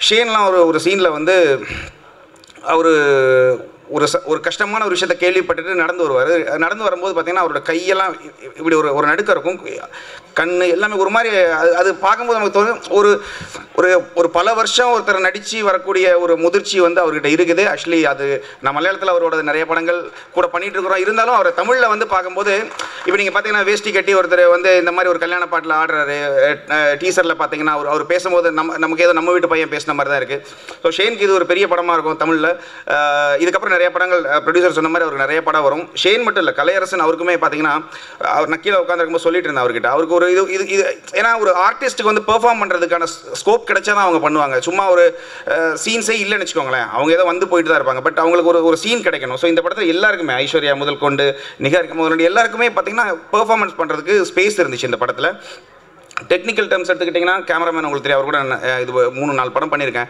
ஷேன்லாம் ஒரு சீனில் வந்து அவர் ஒரு கஷ்டமான ஒரு விஷயத்தை கேள்விப்பட்டுட்டு நடந்து வருவார். நடந்து வரும்போது பார்த்தீங்கன்னா அவரோட கையெல்லாம் இப்படி ஒரு நடுக்கம் இருக்கும், கண் எல்லாமே ஒரு மாதிரி. அது பார்க்கும்போது நமக்கு தோணும் ஒரு பல வருஷம் ஒருத்தர் நடித்து வரக்கூடிய ஒரு முதிர்ச்சி வந்து அவர்கிட்ட இருக்குது. ஆக்சுவலி அது நான் மலையாளத்தில் அவரோட நிறைய படங்கள் கூட பண்ணிகிட்டு இருக்கிறோம். இருந்தாலும் அவரை தமிழில் வந்து பார்க்கும்போது இப்போ நீங்கள் பார்த்தீங்கன்னா வேஷ்டி கட்டி ஒருத்தர் வந்து இந்த மாதிரி ஒரு கல்யாண பாட்டில் ஆடுறாரு. டீசரில் பார்த்தீங்கன்னா அவர் பேசும்போது நமக்கு ஏதோ நம்ம வீட்டு பையன் பேசின மாதிரி தான் இருக்குது. ஸோ ஷேனுக்கு இது ஒரு பெரிய படமாக இருக்கும் தமிழில். இதுக்கப்புறம் நிறைய படங்கள் ப்ரொடியூசர் சொன்ன மாதிரி அவருக்கு நிறைய படம் வரும். ஷேன் மட்டும் இல்லை, கலையரசன் அவருக்குமே பார்த்தீங்கன்னா அவர் நக்கீழ உட்காந்துருக்கும்போது சொல்லிட்டு இருந்தேன் அவர்கிட்ட, அவருக்கு ஒரு இது ஏன்னா ஒரு ஆர்டிஸ்ட்டுக்கு வந்து பெர்ஃபார்ம் பண்ணுறதுக்கான ஸ்கோப் கிடைச்சா தான் அவங்க பண்ணுவாங்க. சும்மா ஒரு சீன்ஸே இல்லைன்னு வச்சுக்கோங்களேன், அவங்க ஏதோ வந்து போயிட்டு தான் இருப்பாங்க. பட் அவங்களுக்கு ஒரு சீன் கிடைக்கணும். ஸோ இந்த படத்தில் எல்லாருக்குமே ஐஸ்வர்யா முதல் கொண்டு நிகர் முதல் எல்லாருக்குமே பார்த்தீங்கன்னா பெர்ஃபார்மன்ஸ் பண்ணுறதுக்கு ஸ்பேஸ் இருந்துச்சு இந்த படத்தில். டெக்னிக்கல் டேர்ம்ஸ் எடுத்துக்கிட்டிங்கன்னா கேமராமேன் உங்களுக்கு தெரியும், அவர் கூட இது 3-4 படம் பண்ணியிருக்கேன்.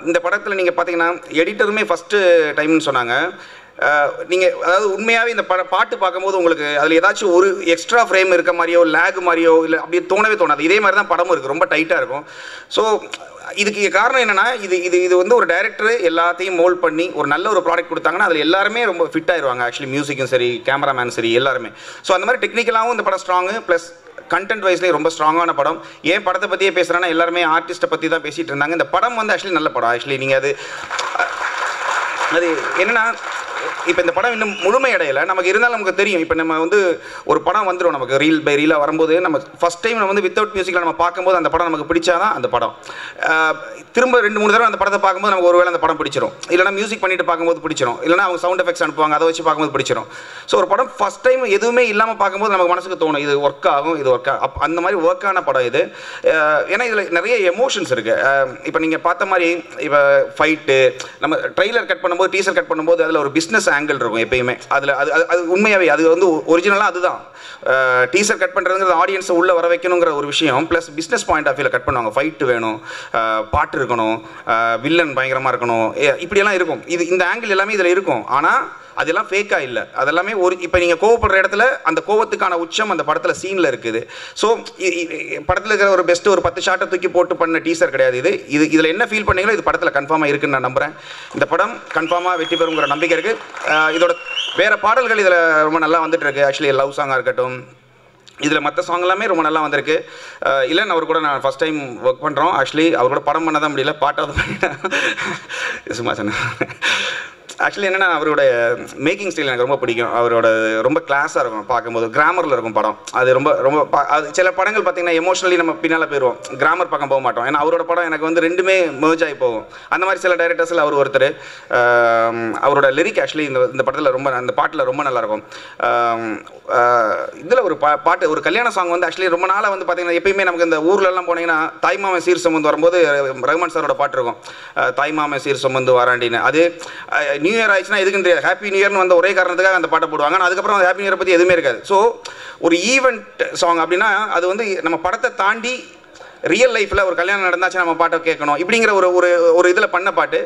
இந்த படத்தில் நீங்கள் பார்த்தீங்கன்னா எடிட்டருமே ஃபஸ்ட்டு டைம்னு சொன்னாங்க. நீங்கள் அதாவது உண்மையாகவே இந்த பாட்டு பார்க்கும்போது உங்களுக்கு அதில் ஏதாச்சும் ஒரு எக்ஸ்ட்ரா ஃப்ரேம் இருக்க மாதிரியோ லேக் மாதிரியோ இல்லை அப்படி தோணவே தோணாது. இதே மாதிரி தான் படமும் இருக்குது, ரொம்ப டைட்டாக இருக்கும். ஸோ இதுக்கு காரணம் என்னென்னா இது வந்து ஒரு டைரக்டர் எல்லாத்தையும் மோல்ட் பண்ணி ஒரு நல்ல ஒரு ப்ராடக்ட் கொடுத்தாங்கன்னா அதில் எல்லாருமே ரொம்ப ஃபிட் ஆயிடுவாங்க. ஆக்சுவலி மியூசிக்கும் சரி, கேமராமேன் சரி, எல்லாருமே. ஸோ அந்த மாதிரி டெக்னிக்கலாகவும் இந்த படம் ஸ்ட்ராங்கு, ப்ளஸ் கண்டென்ட் வைஸ்லேயே ரொம்ப ஸ்ட்ராங்கான படம். ஏன் படத்தை பற்றியே பேசுகிறேன்னா எல்லாருமே ஆர்டிஸ்ட்டை பற்றி தான் பேசிகிட்டு இருந்தாங்க. இந்த படம் வந்து ஆக்சுவலி நல்ல படம். ஆக்சுவலி நீங்கள் அது என்னென்னா இப்போ இந்த படம் இன்னும் முழுமை அடையலை நமக்கு. இருந்தாலும் நமக்கு தெரியும், இப்போ நம்ம வந்து ஒரு படம் வந்துடும் நமக்கு ரீல் பை ரீலாக வரும்போது, நம்ம ஃபஸ்ட் டைம் நம்ம வந்து வித்தவுட் மியூசிக்கில் நம்ம பார்க்கும்போது அந்த படம் நமக்கு பிடிச்சாதான் அந்த படம் திரும்ப 2-3 தடவை அந்த படத்தை பார்க்கும்போது நமக்கு ஒருவேளை அந்த படம் பிடிச்சிரும். இல்லைனா மியூசிக் பண்ணிட்டு பார்க்கும்போது பிடிச்சிரும், இல்லைனா அவங்க சவுண்ட் எஃபெக்ட்ஸ் அனுப்புவாங்க, அதை வச்சு பார்க்கும்போது பிடிச்சிரும். ஸோ ஒரு படம் ஃபஸ்ட் டைம் எதுவுமே இல்லாமல் பார்க்கும்போது நமக்கு மனசுக்கு தோணும் இது ஒர்க் ஆகும், இது ஒர்க் ஆகும். அந்த மாதிரி ஒர்க்கான படம் இது. ஏன்னா இதில் நிறைய எமோஷன்ஸ் இருக்குது. இப்போ நீங்கள் பார்த்த மாதிரி இப்போ ஃபைட்டு நம்ம ட்ரெய்லர் கட் பண்ணும்போது, டீசர் கட் பண்ணும்போது அதில் ஒரு பிஸ்னஸ் ஆங்கிள் இருக்கும் எப்பயுமே. அதில் அது உண்மையாகவே அது வந்து ஒரிஜினலாக அதுதான். டீசர் கட் பண்ணுறதுங்கிறது ஆடியன்ஸை உள்ளே வர வைக்கணுங்கிற ஒரு விஷயம். ப்ளஸ் பிஸ்னஸ் பாயிண்ட் ஆஃப் வியூவில் கட் பண்ணுவாங்க. ஃபைட்டு வேணும், பாட்டு இருக்கணும், வில்லன் பயங்கரமாக இருக்கணும், இப்படியெல்லாம் இருக்கும். இந்த ஆங்கிள் எல்லாமே இதில் இருக்கும். ஆனால் அதெல்லாம் ஃபேக்காக இல்லை. அதெல்லாமே இப்போ நீங்கள் கோவப்படுற இடத்துல அந்த கோவத்துக்கான உச்சம் அந்த படத்தில் சீனில் இருக்குது. ஸோ படத்தில் இருக்கிற ஒரு பெஸ்ட்டு ஒரு 10 ஷாட்டை தூக்கி போட்டு பண்ண டீசர் கிடையாது இதில் என்ன ஃபீல் பண்ணீங்களோ இது படத்தில் கன்ஃபார்மாக இருக்குன்னு நான் நம்புகிறேன். இந்த படம் கன்ஃபார்மாக வெற்றி பெறுங்கிற நம்பிக்கை இருக்குது. இதோட வேறு பாடல்கள் இதில் ரொம்ப நல்லா வந்துட்டு இருக்கு. ஆக்சுவலி லவ் சாங்காக இருக்கட்டும், இதில் மற்ற சாங் எல்லாமே ரொம்ப நல்லா வந்திருக்கு. இல்லைன்னு அவர் கூட நான் ஃபஸ்ட் டைம் ஒர்க் பண்ணுறோம். ஆக்சுவலி அவர் கூட படம் பண்ண தான் முடியல, பாட்டாவது பண்ணிட்டேன். சும்மா சொன்னேன். ஆக்சுவலி என்னென்னா அவரோட மேக்கிங் ஸ்டைல் எனக்கு ரொம்ப பிடிக்கும். அவரோட ரொம்ப கிளாஸாக இருக்கும், பார்க்கும்போது கிராமரில் இருக்கும் படம். அது ரொம்ப ரொம்ப அது சில படங்கள் பார்த்திங்கன்னா எமோஷனலி நம்ம பின்னால் போயிடுவோம், கிராமர் பக்கம் போக மாட்டோம். ஏன்னா அவரோட படம் எனக்கு வந்து ரெண்டுமே மெர்ஜ் ஆகி போகும். அந்த மாதிரி சில டைரக்டர்ஸில் அவர் ஒருத்தர். அவரோட லிரிக் ஆக்சுவலி இந்த படத்தில் ரொம்ப, அந்த பாட்டில் ரொம்ப நல்லாயிருக்கும். இதில் ஒரு பாட்டு, ஒரு கல்யாண சாங் வந்து ஆக்சுவலி ரொம்ப நாளாக வந்து பார்த்திங்கன்னா எப்பயுமே நமக்கு இந்த ஊர்லெலாம் போனீங்கன்னா தாய்மாமன் சீர் சுமந்து வரும்போது ரஹ்மான் சாரோட பாட்டு இருக்கும், தாய்மாமன் சீர் சுமந்து வாராண்டின்னு. அது நியூ இயர் ஆயிடுச்சுன்னா எதுக்குன்னு தெரியாது, ஹாப்பி நியூ இயர்னு வந்த ஒரே காரணத்துக்காக அந்த பாட்டை போடுவாங்க. ஆனால் அதுக்கப்புறம் ஹாப்பி நியூ இயர் பற்றி எதுவுமே இருக்காது. ஸோ ஒரு ஈவெண்ட் சாங் அப்படின்னா அது வந்து நம்ம படத்தை தாண்டி ரியல் லைஃப்பில் ஒரு கல்யாணம் நடந்தாச்சு நம்ம பாட்டை கேட்கணும் இப்படிங்கிற ஒரு இதில் பண்ண பாட்டு.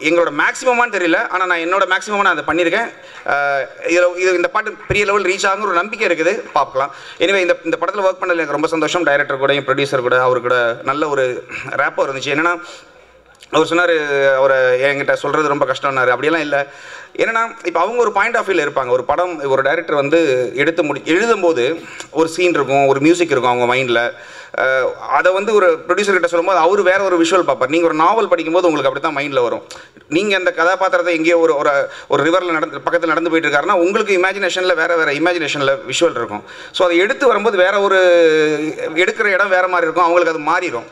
எங்களோட மேக்ஸிமமானு தெரியல, ஆனால் நான் என்னோட மேக்ஸிமமாக நான் அதை பண்ணியிருக்கேன். இந்த பாட்டு பெரிய லெவல் ரீச் ஆகுங்கிற ஒரு நம்பிக்கை இருக்குது, பார்க்கலாம். எனவே இந்த படத்தில் ஒர்க் பண்ணதில் எனக்கு ரொம்ப சந்தோஷம். டைரக்டர் கூடயும் ப்ரொடியூசர் கூட அவர் கூட நல்ல ஒரு ரேப்போ இருந்துச்சு. என்னென்னா அவர் சொன்னார், அவரை என்கிட்ட சொல்கிறது ரொம்ப கஷ்டம்னாரு. அப்படியெல்லாம் இல்லை. என்னென்னா இப்போ அவங்க ஒரு பாயிண்ட் ஆஃப் வியூவில் இருப்பாங்க. ஒரு படம் ஒரு டைரக்டர் வந்து எழுதும்போது ஒரு சீன் இருக்கும், ஒரு மியூசிக் இருக்கும் அவங்க மைண்டில். அதை வந்து ஒரு ப்ரொடியூசர்கிட்ட சொல்லும்போது அவர் வேறு ஒரு விஷுவல் பார்ப்பார். நீங்கள் ஒரு நாவல் படிக்கும்போது உங்களுக்கு அப்படி தான் மைண்டில் வரும். நீங்கள் அந்த கதாபாத்திரத்தை எங்கேயோ ஒரு ரிவரில் பக்கத்தில் நடந்து போயிட்டு இருக்காருன்னா உங்களுக்கு இமேஜினேஷனில் வேறு இமேஜினேஷனில் விஷுவல் இருக்கும். ஸோ அதை எடுத்து வரும்போது வேறு ஒரு எடுக்கிற இடம் வேறு மாதிரி இருக்கும், அவங்களுக்கு அது மாறிடும்.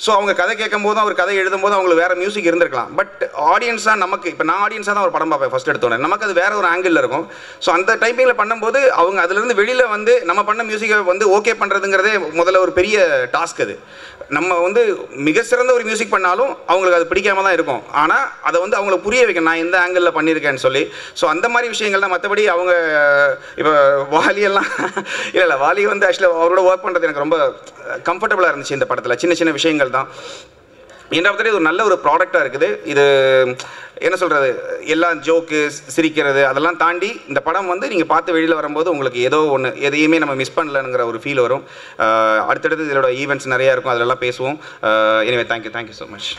ஸோ அவங்க கதை கேட்கும் போதும் அவர் கதை எழுதும்போது அவங்களுக்கு வேறு மியூசிக் இருந்திருக்கலாம். பட் ஆடியன்ஸாக நமக்கு இப்போ நான் ஆடியன்ஸாக தான் ஒரு படம் பார்ப்பேன் ஃபஸ்ட் எடுத்தோன்னே, நமக்கு அது வேறு ஒரு ஆங்கிளில் இருக்கும். ஸோ அந்த டைப்பிங்கில் பண்ணும்போது அவங்க அதுலேருந்து வெளியில் வந்து நம்ம பண்ண மியூசிக்கை வந்து ஓகே பண்ணுறதுங்கிறதே முதல்ல ஒரு பெரிய டாஸ்க். அது நம்ம வந்து மிக சிறந்த ஒரு மியூசிக் பண்ணாலும் அவங்களுக்கு அது பிடிக்காம தான் இருக்கும். ஆனால் அதை வந்து அவங்களுக்கு புரிய வைக்கணும் நான் எந்த ஆங்கிளில் பண்ணியிருக்கேன்னு சொல்லி. ஸோ அந்த மாதிரி விஷயங்கள் தான். மற்றபடி அவங்க இப்போ வாலியெல்லாம் இல்லை வாலி வந்து ஆக்சுவலாக அவரோட ஒர்க் பண்ணுறது எனக்கு ரொம்ப கம்ஃபர்டபுளாக இருந்துச்சு இந்த படத்தில். சின்ன சின்ன விஷயங்கள் தான். என்ற பற்றி ஒரு நல்ல ஒரு ப்ராடக்டாக இருக்குது. இது என்ன சொல்கிறது, எல்லாம் ஜோக்கு சிரிக்கிறது அதெல்லாம் தாண்டி இந்த படம் வந்து நீங்கள் பார்த்து வெளியில் வரும்போது உங்களுக்கு ஏதோ ஒன்று எதையுமே நம்ம மிஸ் பண்ணலங்கிற ஒரு ஃபீல் வரும். அடுத்தடுத்து இதோட ஈவெண்ட்ஸ் நிறையா இருக்கும், அதெல்லாம் பேசுவோம். Anyway thank you so much.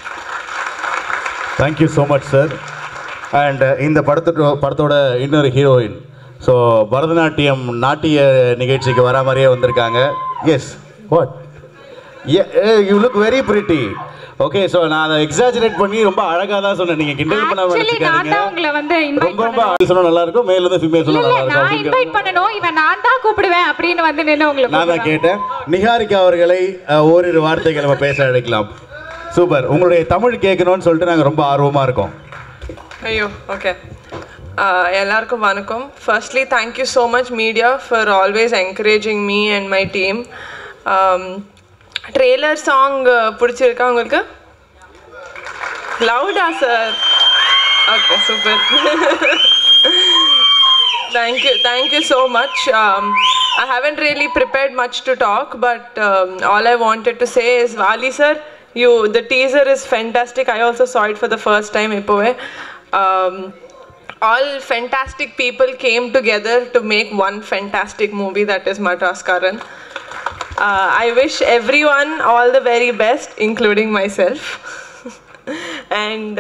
Thank you so much sir. And இந்த படத்தோட இன்னொரு ஹீரோயின், ஸோ பரதநாட்டியம் நாட்டிய நிகழ்ச்சிக்கு வர மாதிரியே வந்திருக்காங்க. Yes what you look very pretty. Okay, so நான் அதை எக்ஸாஜரேட் பண்ணி ரொம்ப அழகாக தான் சொன்னேன். நீங்கள் கிண்டல் பண்ணாம நினைச்சுக்காதீங்க. ரொம்ப சொன்னா நல்லா இருக்கும், மேல இருந்து ஃபீமேல் சொன்னா நல்லா இருக்கும். நான் இன்வைட் பண்ணனும், இவன் நான் தான் கூப்பிடுவேன் அப்படின்னு வந்து நின்னு உங்களுக்கு நான் தான் கேட்டேன். நிஹாரிகா அவர்களை ஓரிரு வார்த்தைகள் நம்ம பேச அழைக்கலாம். சூப்பர், உங்களுடைய தமிழ் கேட்கணும்னு சொல்லிட்டு நாங்கள் ரொம்ப ஆர்வமாக இருக்கோம். ஐயோ ஓகே. எல்லாருக்கும் வணக்கம். Firstly thank you so much media for always encouraging me and my team. Trailer song பிடிச்சிருக்கா உங்களுக்கு? லவுடா சார்? Okay super. Thank you so much. I haven't really prepared much to talk, but all I wanted to say is Wali sir, the teaser is fantastic. I also saw it for the first time ippove. All fantastic people came together to make one fantastic movie, that is Madras Karan. I wish everyone all the very best, including myself. And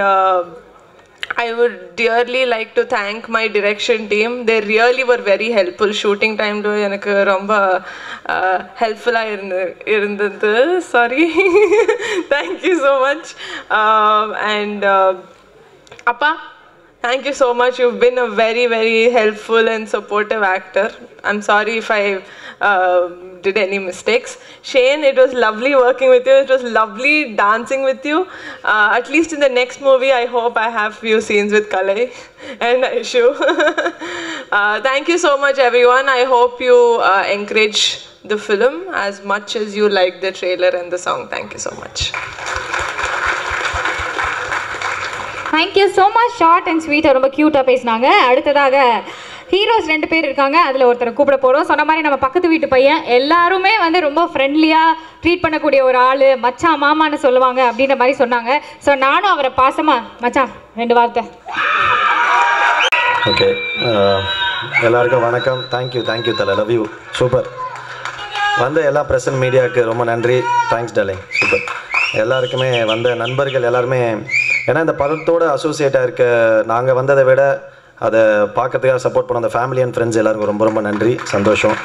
I would dearly like to thank my direction team. They really were very helpful. Shooting time lo எனக்கு ரொம்ப helpful இருந்தது. Sorry. Thank you so much. And Appa, thank you so much. You've been a very, very helpful and supportive actor. I'm sorry if I did any mistakes. Shane, it was lovely working with you. It was lovely dancing with you. At least in the next movie, I hope I have few scenes with Kalai and Aishu. Thank you so much, everyone. I hope you encourage the film as much as you like the trailer and the song. Thank you so much. Thank you so much. Short and sweet, ரொம்ப கியூட்டா பேசினாங்க. அடுத்ததாக heroes 2 பேர் இருக்காங்க. அதில் ஒருத்தரை கூப்பிட போகிறோம். சொன்ன மாதிரி நம்ம பக்கத்து வீட்டு பையன், எல்லாருமே வந்து ரொம்ப ஃப்ரெண்ட்லியாக ட்ரீட் பண்ணக்கூடிய ஒரு ஆள், மச்சான் மாமான்னு சொல்லுவாங்க அப்படின்ற மாதிரி சொன்னாங்க. ஸோ நானும் அவரை பாசமாக மச்சான் 2 வார்த்தை. ஓகே, எல்லாருக்கும் வணக்கம். தேங்க்யூ தலை, லவ் யூ. சூப்பர். வந்த எல்லா ப்ரெசன்ட் மீடியாவுக்கு ரொம்ப நன்றி. Thanks darling. சூப்பர். எல்லாருக்குமே வந்த நண்பர்கள் எல்லாருமே, ஏன்னா இந்த படத்தோடு அசோசியேட்டாக இருக்க நாங்கள் வந்ததை விட அதை பார்க்கறதுக்காக சப்போர்ட் பண்ண அந்த ஃபேமிலி அண்ட் ஃப்ரெண்ட்ஸ் எல்லாருக்கும் ரொம்ப ரொம்ப நன்றி, சந்தோஷம்.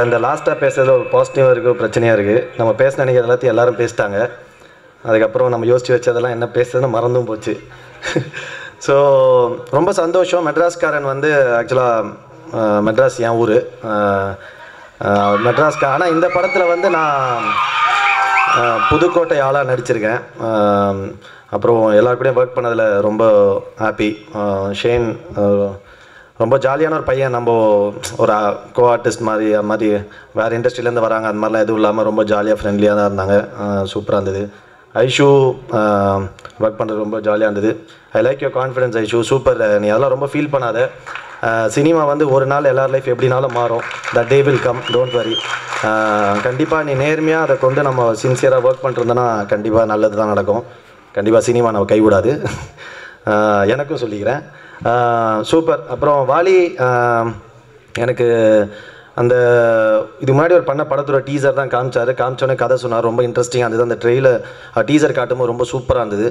இந்த லாஸ்ட்டாக பேசுகிறது ஒரு பாசிட்டிவாக இருக்குது, பிரச்சனையாக இருக்குது. நம்ம பேச நினைக்கிற எல்லாத்தையும் எல்லோரும் பேசிட்டாங்க. அதுக்கப்புறம் நம்ம யோசித்து வச்சதெல்லாம் என்ன பேசுறதுன்னு மறந்தும் போச்சு. ஸோ ரொம்ப சந்தோஷம். மெட்ராஸ்காரன் வந்து ஆக்சுவலாக மெட்ராஸ் என் ஊர், மெட்ராஸ்க்கு. ஆனால் இந்த படத்தில் வந்து நான் புதுக்கோட்டை ஆளாக நடிச்சிருக்கேன். அப்புறம் எல்லாருக்கூடையும் ஒர்க் பண்ணதில் ரொம்ப ஹாப்பி. ஷேன் ரொம்ப ஜாலியான ஒரு பையன். நம்ம ஒரு கோ ஆர்டிஸ்ட் மாதிரி வேறு இண்டஸ்ட்ரியிலேருந்து வராங்க, அந்த மாதிரிலாம் எதுவும் இல்லாமல் ரொம்ப ஜாலியாக ஃப்ரெண்ட்லியாக தான் இருந்தாங்க. சூப்பராக இருந்தது. ஐஷு ஒர்க் பண்ணுறது ரொம்ப ஜாலியாக இருந்தது. I like your confidence Aishu. Super. நீ அதெல்லாம் ரொம்ப ஃபீல் பண்ணாத. சினிமா வந்து ஒரு நாள் எல்லார் லைஃப் எப்படினாலும் மாறும். The day will come, don't worry. கண்டிப்பாக நீ நேர்மையாக அதை கொண்டு நம்ம சின்சியராக ஒர்க் பண்ணிருந்தோன்னா கண்டிப்பாக நல்லது தான் நடக்கும். கண்டிப்பாக சினிமா நம்ம கைவிடாது. எனக்கும் சொல்லிக்கிறேன். சூப்பர். அப்புறம் வாலி, எனக்கு அந்த இது முன்னாடி ஒரு பண்ண படத்தோட டீசர் தான் காமிச்சோன்னே கதை சொன்னார். ரொம்ப இன்ட்ரெஸ்டிங்காக இருந்தது. அந்த டீசர் காட்டும்போது ரொம்ப சூப்பராக இருந்தது,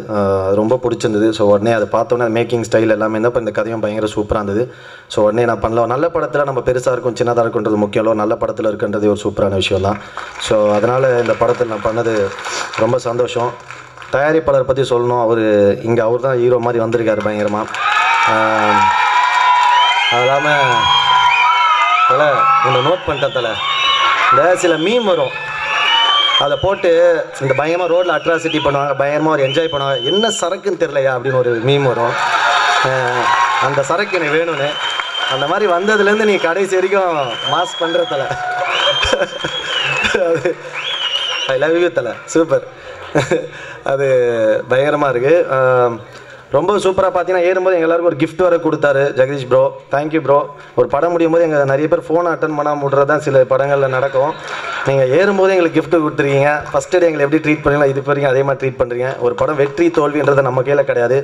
ரொம்ப பிடிச்சிருந்தது. ஸோ உடனே அதை பார்த்தோன்னே அந்த மேக்கிங் ஸ்டைல் எல்லாமே இருந்தால் இப்போ இந்த கதையும் பயங்கர சூப்பராக இருந்தது. ஸோ உடனே நான் பண்ணலாம். நல்ல படத்தில் நம்ம பெருசாக இருக்கும் சின்னதாக இருக்குன்றது முக்கியம் இல்லை, நல்ல படத்தில் இருக்குன்றது ஒரு சூப்பரான விஷயம் தான். ஸோ அதனால் இந்த படத்தில் நான் பண்ணது ரொம்ப சந்தோஷம். தயாரிப்பாளர் பற்றி சொல்லணும், அவர் தான் ஹீரோ மாதிரி வந்திருக்காரு பயங்கரமாக. அது இல்லாமல் இந்த நோட் பண்ணிட்டதில் இந்த சில மீம் வரும், அதை போட்டு இந்த பயங்கரமாக ரோட்டில் அட்ராசிட்டி பண்ணுவாங்க, பயங்கரமாக ஒரு என்ஜாய் பண்ணுவாங்க. என்ன சரக்குன்னு தெரிலையா அப்படின்னு ஒரு மீம் வரும். அந்த சரக்கு எனக்கு வேணும்னு அந்த மாதிரி வந்ததுலேருந்து நீ கடைசி வரைக்கும் மாஸ் பண்ணுறதில்ல. அது ஐ லவ் யூ தலை, சூப்பர். அது பயங்கரமாக இருக்குது. ரொம்ப சூப்பராக பார்த்தீங்கன்னா ஏறும்போது எங்கள் எல்லாருக்கும் ஒரு கிஃப்ட் வர கொடுத்தாரு ஜெகதீஷ் ப்ரோ. Thank you bro. ஒரு படம் முடியும் போது எங்கள் நிறைய பேர் ஃபோனை அட்டன் பண்ணாமல் விட்றது தான் சில படங்களில் நடக்கும். நீங்கள் ஏறும்போது எங்களுக்கு கிஃப்ட்டு கொடுத்துருக்கீங்க. ஃபஸ்ட்டு டே எங்களை எப்படி ட்ரீட் பண்ணுறீங்களோ இது வரைக்கும் அதே மாதிரி ட்ரீட் பண்ணுறீங்க. ஒரு படம் வெற்றி தோல்வின்றது நம்ம கையில் கிடையாது,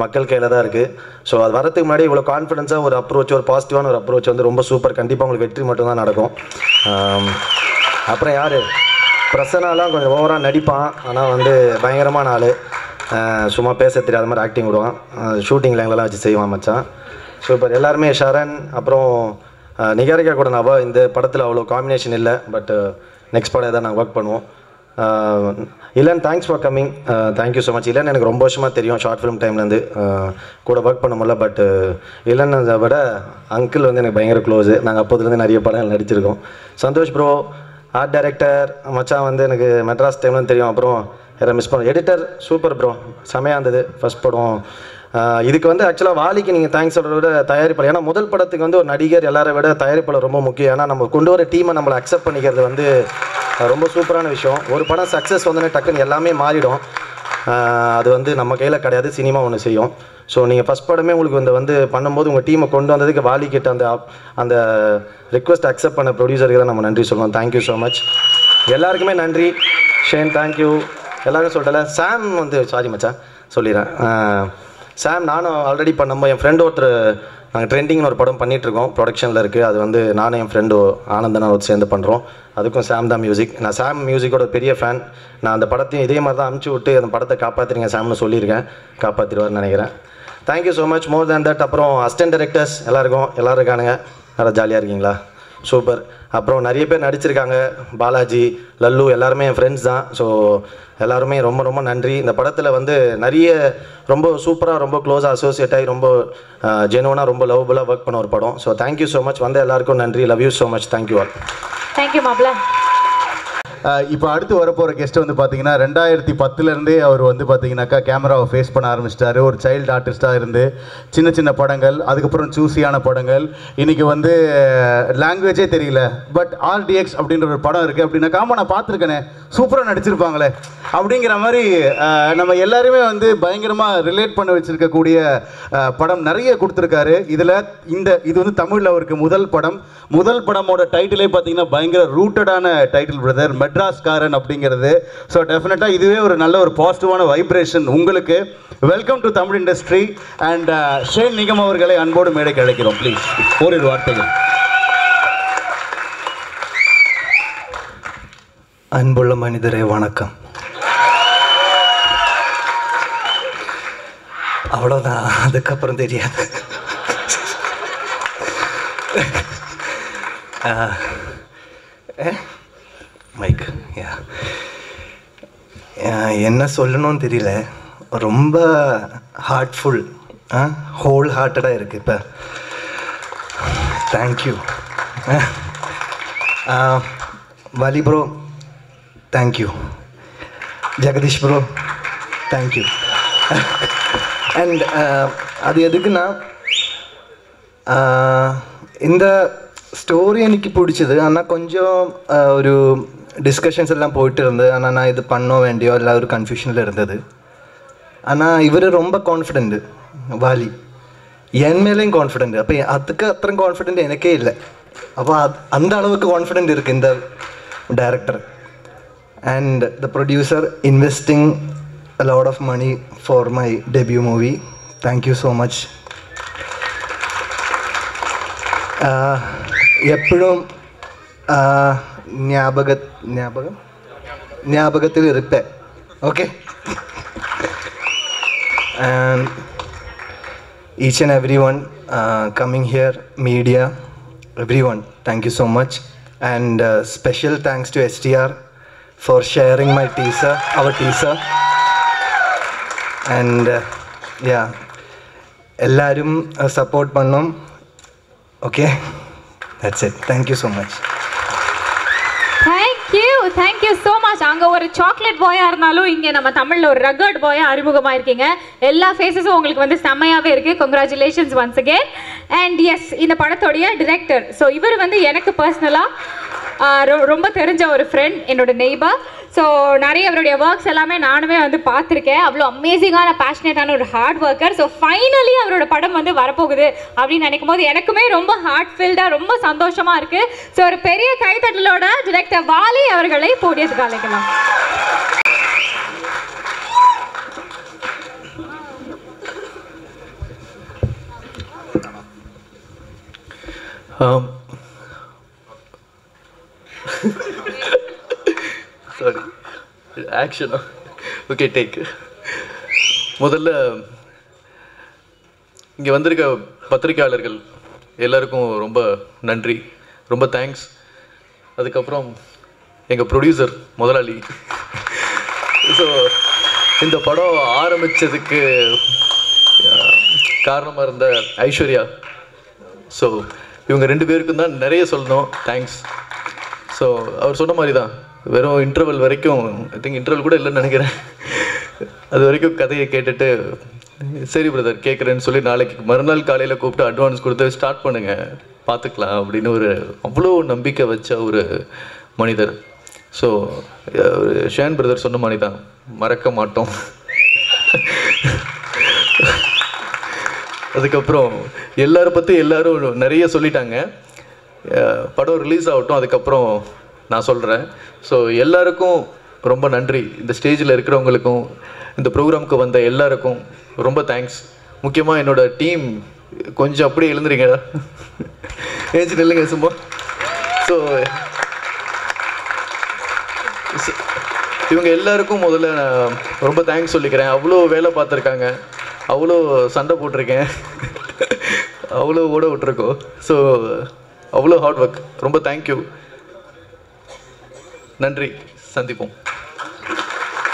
மக்கள் கையில் தான் இருக்குது. ஸோ அது வரதுக்கு முன்னாடி இவ்வளோ கான்ஃபிடென்ஸாக ஒரு அப்ரோச், ஒரு பாசிட்டிவான ஒரு அப்ரோச் வந்து ரொம்ப சூப்பர். கண்டிப்பாக உங்களுக்கு வெற்றி மட்டும்தான் நடக்கும். அப்புறம் யார் பிரசனாலாம் கொஞ்சம் ஓவராக நடிப்பான், ஆனால் வந்து பயங்கரமான ஆள். சும்மா பேச தெரியாத மாதிரி ஆக்டிங் விடுவான். ஷூட்டிங் லைன்லலாம் வச்சு செய்வான் மச்சான், சூப்பர். எல்லாருமே ஷரண் அப்புறம் நிகாரிகா கூட நான் இந்த படத்தில் அவ்வளோ காம்பினேஷன் இல்லை, பட் நெக்ஸ்ட் படம் எதாவது நாங்கள் ஒர்க் பண்ணுவோம். இல்லன் thanks for coming, thank you so much. இல்லன் எனக்கு ரொம்ப வருஷமாக தெரியும், ஷார்ட் ஃபிலிம் டைம்லேருந்து கூட ஒர்க் பண்ண முடியல. பட் இல்லைன்னு விட அங்கிள் வந்து எனக்கு பயங்கர க்ளோஸு. நாங்கள் அப்போதுலேருந்து நிறைய படங்கள் நடிச்சிருக்கோம். சந்தோஷ் ப்ரோ ஆர்ட் டைரக்டர் மச்சான் வந்து எனக்கு மெட்ராஸ் டைம்லேருந்து தெரியும். அப்புறம் யாரை மிஸ் பண்ணோம், எடிட்டர் சூப்பர் ப்ரோ, செமையாக இருந்தது ஃபஸ்ட் படம். இதுக்கு வந்து ஆக்சுவலாக வாலிக்கு நீங்கள் தேங்க்ஸ் சொல்கிறத விட தயாரிப்பாளர், ஏன்னா முதல் படத்துக்கு வந்து ஒரு நடிகர் எல்லாரை விட தயாரிப்பாளர் ரொம்ப முக்கியம். ஏன்னா நம்ம கொண்டு வர டீமை நம்மளை அக்செப்ட் பண்ணிக்கிறது வந்து ரொம்ப சூப்பரான விஷயம். ஒரு படம் சக்ஸஸ் வந்தோடனே டக்குன்னு எல்லாமே மாறிடும், அது வந்து நம்ம கையில் கிடையாது, சினிமா ஒன்று செய்யும். ஸோ நீங்கள் ஃபஸ்ட் படமே உங்களுக்கு வந்து பண்ணும்போது உங்கள் டீமை கொண்டு வந்ததுக்கு வாலிக்கிட்ட அந்த ரிக்வெஸ்ட் அக்செப்ட் பண்ண ப்ரொடியூசருக்கு தான் நம்ம நன்றி சொல்லணும். தேங்க்யூ ஸோ மச் எல்லாருக்குமே நன்றி. ஷேன் தேங்க்யூ எல்லாரும் சொல்லிட்டல. சாம் வந்து சாரி மச்சான் சொல்லிடுறேன். சாம் நானும் ஆல்ரெடி பண்ணும்போது என் ஃப்ரெண்டு ஒருத்தர் நாங்கள் ட்ரெண்டிங்னு ஒரு படம் பண்ணிகிட்ருக்கோம், ப்ரொடக்ஷனில் இருக்குது. அது வந்து நானும் என் ஃப்ரெண்டு ஆனந்தன் ஒரு சேர்ந்து பண்ணுறோம். அதுக்கும் சாம் தான் மியூசிக். நான் சாம் மியூசிக்கோட பெரிய ஃபேன். நான் அந்த படத்தையும் இதே மாதிரி தான் அமுச்சு விட்டு அந்த படத்தை காப்பாற்றுறீங்க சாம்னு சொல்லியிருக்கேன், காப்பாற்றிடுவார்னு நினைக்கிறேன். Thank you so much. More than that அப்புறம் அசிஸ்டன்ட் டைரக்டர்ஸ் எல்லாரும் இருக்கானுங்க, நல்லா ஜாலியாக இருக்கீங்களா? சூப்பர். அப்புறம் நிறைய பேர் நடிச்சிருக்காங்க, பாலாஜி லல்லு எல்லாருமே என் ஃப்ரெண்ட்ஸ் தான். ஸோ எல்லாருமே ரொம்ப ரொம்ப நன்றி. இந்த படத்தில் வந்து நிறைய ரொம்ப சூப்பராக ரொம்ப க்ளோஸாக அசோசியேட் ஆகி ரொம்ப ஜெனுவனாக ரொம்ப லவ்வபுளாக ஒர்க் பண்ண ஒரு படம். So thank you so much. வந்த எல்லாருக்கும் நன்றி. Love you so much. Thank you all. Thank you மாப்ள. இப்போ அடுத்து வரப்போகிற கெஸ்ட் வந்து பார்த்தீங்கன்னா 2010 அவர் வந்து பார்த்தீங்கன்னாக்கா கேமராவை ஃபேஸ் பண்ண ஆரம்பிச்சிட்டாரு. ஒரு சைல்டு ஆர்டிஸ்ட்டாக இருந்து சின்ன சின்ன படங்கள், அதுக்கப்புறம் சூஸியான படங்கள். இன்றைக்கி வந்து லாங்குவேஜே தெரியல, பட் ஆர்டிஎக்ஸ் அப்படின்ற ஒரு படம் இருக்குது அப்படின்னாக்கா ஆமாம் நான் பார்த்துருக்கேனே, சூப்பராக நடிச்சிருப்பாங்களே அப்படிங்கிற மாதிரி நம்ம எல்லாருமே வந்து பயங்கரமாக ரிலேட் பண்ண வச்சுருக்கக்கூடிய படம் நிறைய கொடுத்துருக்காரு. இது வந்து தமிழில் அவருக்கு முதல் படமோட டைட்டிலே பார்த்தீங்கன்னா பயங்கர ரூட்டடான டைட்டில் பிரதர், மெட்ராஸ்காரன் அப்படிங்கிறது. ஸோ டெஃபினட்டாக இதுவே ஒரு நல்ல ஒரு பாசிட்டிவான வைப்ரேஷன் உங்களுக்கு. Welcome to Tamil industry. And Shane Nigam அவர்களை அன்போடு மேடைக்கு அழைக்கிறோம். ப்ளீஸ் ஓரிரு வார்த்தைகள். அன்புள்ள மனிதரே வணக்கம். அவ்வளோதான், அதுக்கப்புறம் தெரியாது. மைக் என்ன சொல்லணும்னு தெரியல, ரொம்ப ஹார்ட்ஃபுல், ஹோல் ஹார்ட்டடாக இருக்குது இப்போ. Thank you Vaali bro, thank you Jagadish bro, thank you. And அது எதுக்குன்னா இந்த ஸ்டோரி எனக்கு பிடிச்சது. ஆனால் கொஞ்சம் ஒரு டிஸ்கஷன்ஸ் எல்லாம் போயிட்டு இருந்தது. ஆனால் நான் இது பண்ண வேண்டியோ எல்லாம் ஒரு கன்ஃபியூஷனில் இருந்தது. ஆனால் இவர் ரொம்ப கான்ஃபிடென்ட்டு, வாலி என் மேலேயும் கான்ஃபிடென்ட். அப்போ அதுக்கு அத்தனை கான்ஃபிடென்ட் எனக்கே இல்லை. அப்போ அந்த அளவுக்கு கான்ஃபிடென்ட் இருக்குது இந்த director. And the producer investing a lot of money for my debut movie. Thank you so much. எப்படும் ஞாபகத்தில் இருப்பேன். Okay. And each and everyone coming here, media, everyone, thank you so much. And special thanks to STR for sharing my teaser, our teaser. And yeah, ellarum support pannum. Okay, that's it. Thank you so much. Thank you so much. அங்க ஒரு chocolate பாயா இருந்தாலும் இங்க நம்ம தமிழ்ல ஒரு rugged பாயா அறிமுகமா இருக்கீங்க. எல்லா ஃபேஸஸும் உங்களுக்கு வந்து செம்மையாவே இருக்கு. Congratulations once again. And yes, இந்த படத்தோடைய டிரெக்டர், ஸோ இவர் வந்து எனக்கு பர்சனலா ரொம்ப தெரிஞ்ச ஒரு ஃப்ரெண்ட், என்னோட நெய்பர். ஸோ நிறைய அவருடைய ஒர்க்ஸ் எல்லாமே நானுமே வந்து பார்த்துருக்கேன். அவ்வளோ அமேசிங்கான பேஷனேட்டான ஒரு ஹார்ட் ஒர்க்கர். ஸோ ஃபைனலி அவரோட படம் வந்து வரப்போகுது அப்படின்னு நினைக்கும் போது எனக்குமே ரொம்ப ஹார்ட் ஃபில்டாக ரொம்ப சந்தோஷமாக இருக்குது. ஸோ ஒரு பெரிய கைத்தட்டலோட டிரெக்டர் வாலி அவர்களை போடியதுக்கு அழைக்கலாம். சாரி, ஆக்ஷனா? Okay, take. முதல்ல இங்கே வந்திருக்க பத்திரிக்கையாளர்கள் எல்லாருக்கும் ரொம்ப நன்றி, ரொம்ப தேங்க்ஸ். அதுக்கப்புறம் எங்கள் ப்ரொடியூசர் முதலாளி. ஸோ இந்த படம் ஆரம்பித்ததுக்கு காரணமாக இருந்த ஐஸ்வர்யா. ஸோ இவங்க 2 பேருக்கும் தான் நிறைய சொல்லணும், தேங்க்ஸ். ஸோ அவர் சொன்ன மாதிரி தான், வெறும் இன்டர்வல் வரைக்கும், ஐ திங்க் இன்டர்வல் கூட இல்லைன்னு நினைக்கிறேன், அது வரைக்கும் கதையை கேட்டுட்டு சரி பிரதர் கேட்குறேன்னு சொல்லி நாளைக்கு மறுநாள் காலையில் கூப்பிட்டு அட்வான்ஸ் கொடுத்து ஸ்டார்ட் பண்ணுங்கள் பார்த்துக்கலாம் அப்படின்னு ஒரு அவ்வளோ நம்பிக்கை வச்ச ஒரு மனிதர். ஸோ ஷேன் பிரதர் சொன்ன மாதிரி தான், மறக்க மாட்டோம். அதுக்கப்புறம் எல்லாரை பற்றி எல்லோரும் நிறைய சொல்லிட்டாங்க. படம் ரிலீஸ் ஆகட்டும், அதுக்கப்புறம் நான் சொல்கிறேன். ஸோ எல்லாருக்கும் ரொம்ப நன்றி. இந்த ஸ்டேஜில் இருக்கிறவங்களுக்கும் இந்த ப்ரோக்ராமுக்கு வந்த எல்லாருக்கும் ரொம்ப தேங்க்ஸ். முக்கியமாக என்னோடய டீம் கொஞ்சம் அப்படியே எழுந்துறீங்க, ஏஞ்சி நில்லுங்க சும்மா. ஸோ இவங்க எல்லாருக்கும் முதல்ல நான் ரொம்ப தேங்க்ஸ் சொல்லிக்கிறேன். அவ்வளோ வேலை பார்த்துருக்காங்க, அவ்வளோ சண்டை போட்டிருக்கேன், அவ்வளோ ஓட விட்டுருக்கோம். ஸோ அவ்வளோ ஹார்ட் ஒர்க், ரொம்ப தேங்க்யூ, நன்றி, சந்திப்போம்.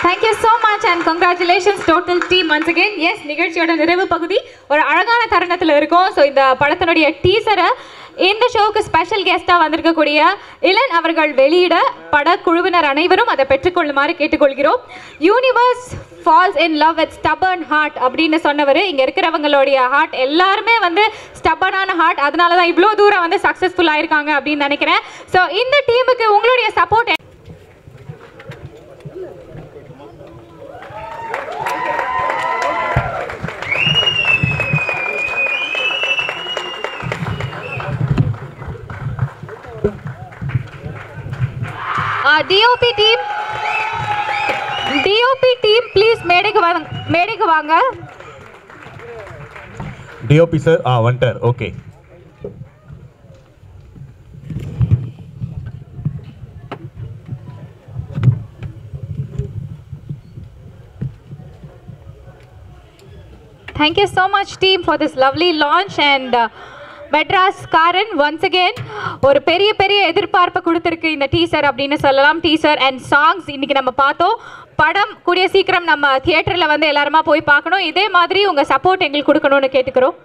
Thank you so much and congratulations total team once again. Yes, நிகழ்ச்சியோட நிறைவு பகுதி ஒரு அழகான தருணத்தில் இருக்கும். ஸோ இந்த படத்தினுடைய டீசரை இந்த ஷோவுக்கு ஸ்பெஷல் கெஸ்ட்டாக வந்திருக்கக்கூடிய இளன் அவர்கள் வெளியிட படக்குழுவினர் அனைவரும் அதை பெற்றுக்கொள்ளுமாறு கேட்டுக்கொள்கிறோம். Universe falls in love with stubborn heart அப்படின்னு சொன்னவர், இங்கே இருக்கிறவங்களுடைய ஹார்ட் எல்லாருமே வந்து ஸ்டபர்னான ஹார்ட், அதனால தான் இவ்வளோ தூரம் வந்து சக்ஸஸ்ஃபுல் ஆயிருக்காங்க அப்படின்னு நினைக்கிறேன். ஸோ இந்த டீமுக்கு உங்களுடைய சப்போர்ட் DOP team please மேடைக்கு வாங்க. DOP சார் வந்துட்டார். Okay, thank you so much team for this lovely launch and Madras காரன் ஒன்ஸ் அகேன் ஒரு பெரிய பெரிய எதிர்பார்ப்பை கொடுத்துருக்கு இந்த டீசர் அப்படின்னு சொல்லலாம். டீசர் அண்ட் சாங்ஸ் இன்னைக்கு நம்ம பார்த்தோம். படம் கூடிய சீக்கிரம் நம்ம தியேட்டரில் வந்து எல்லாருமா போய் பார்க்கணும். இதே மாதிரி உங்கள் சப்போர்ட் எங்களுக்கு கொடுக்கணும்னு கேட்டுக்கிறோம்.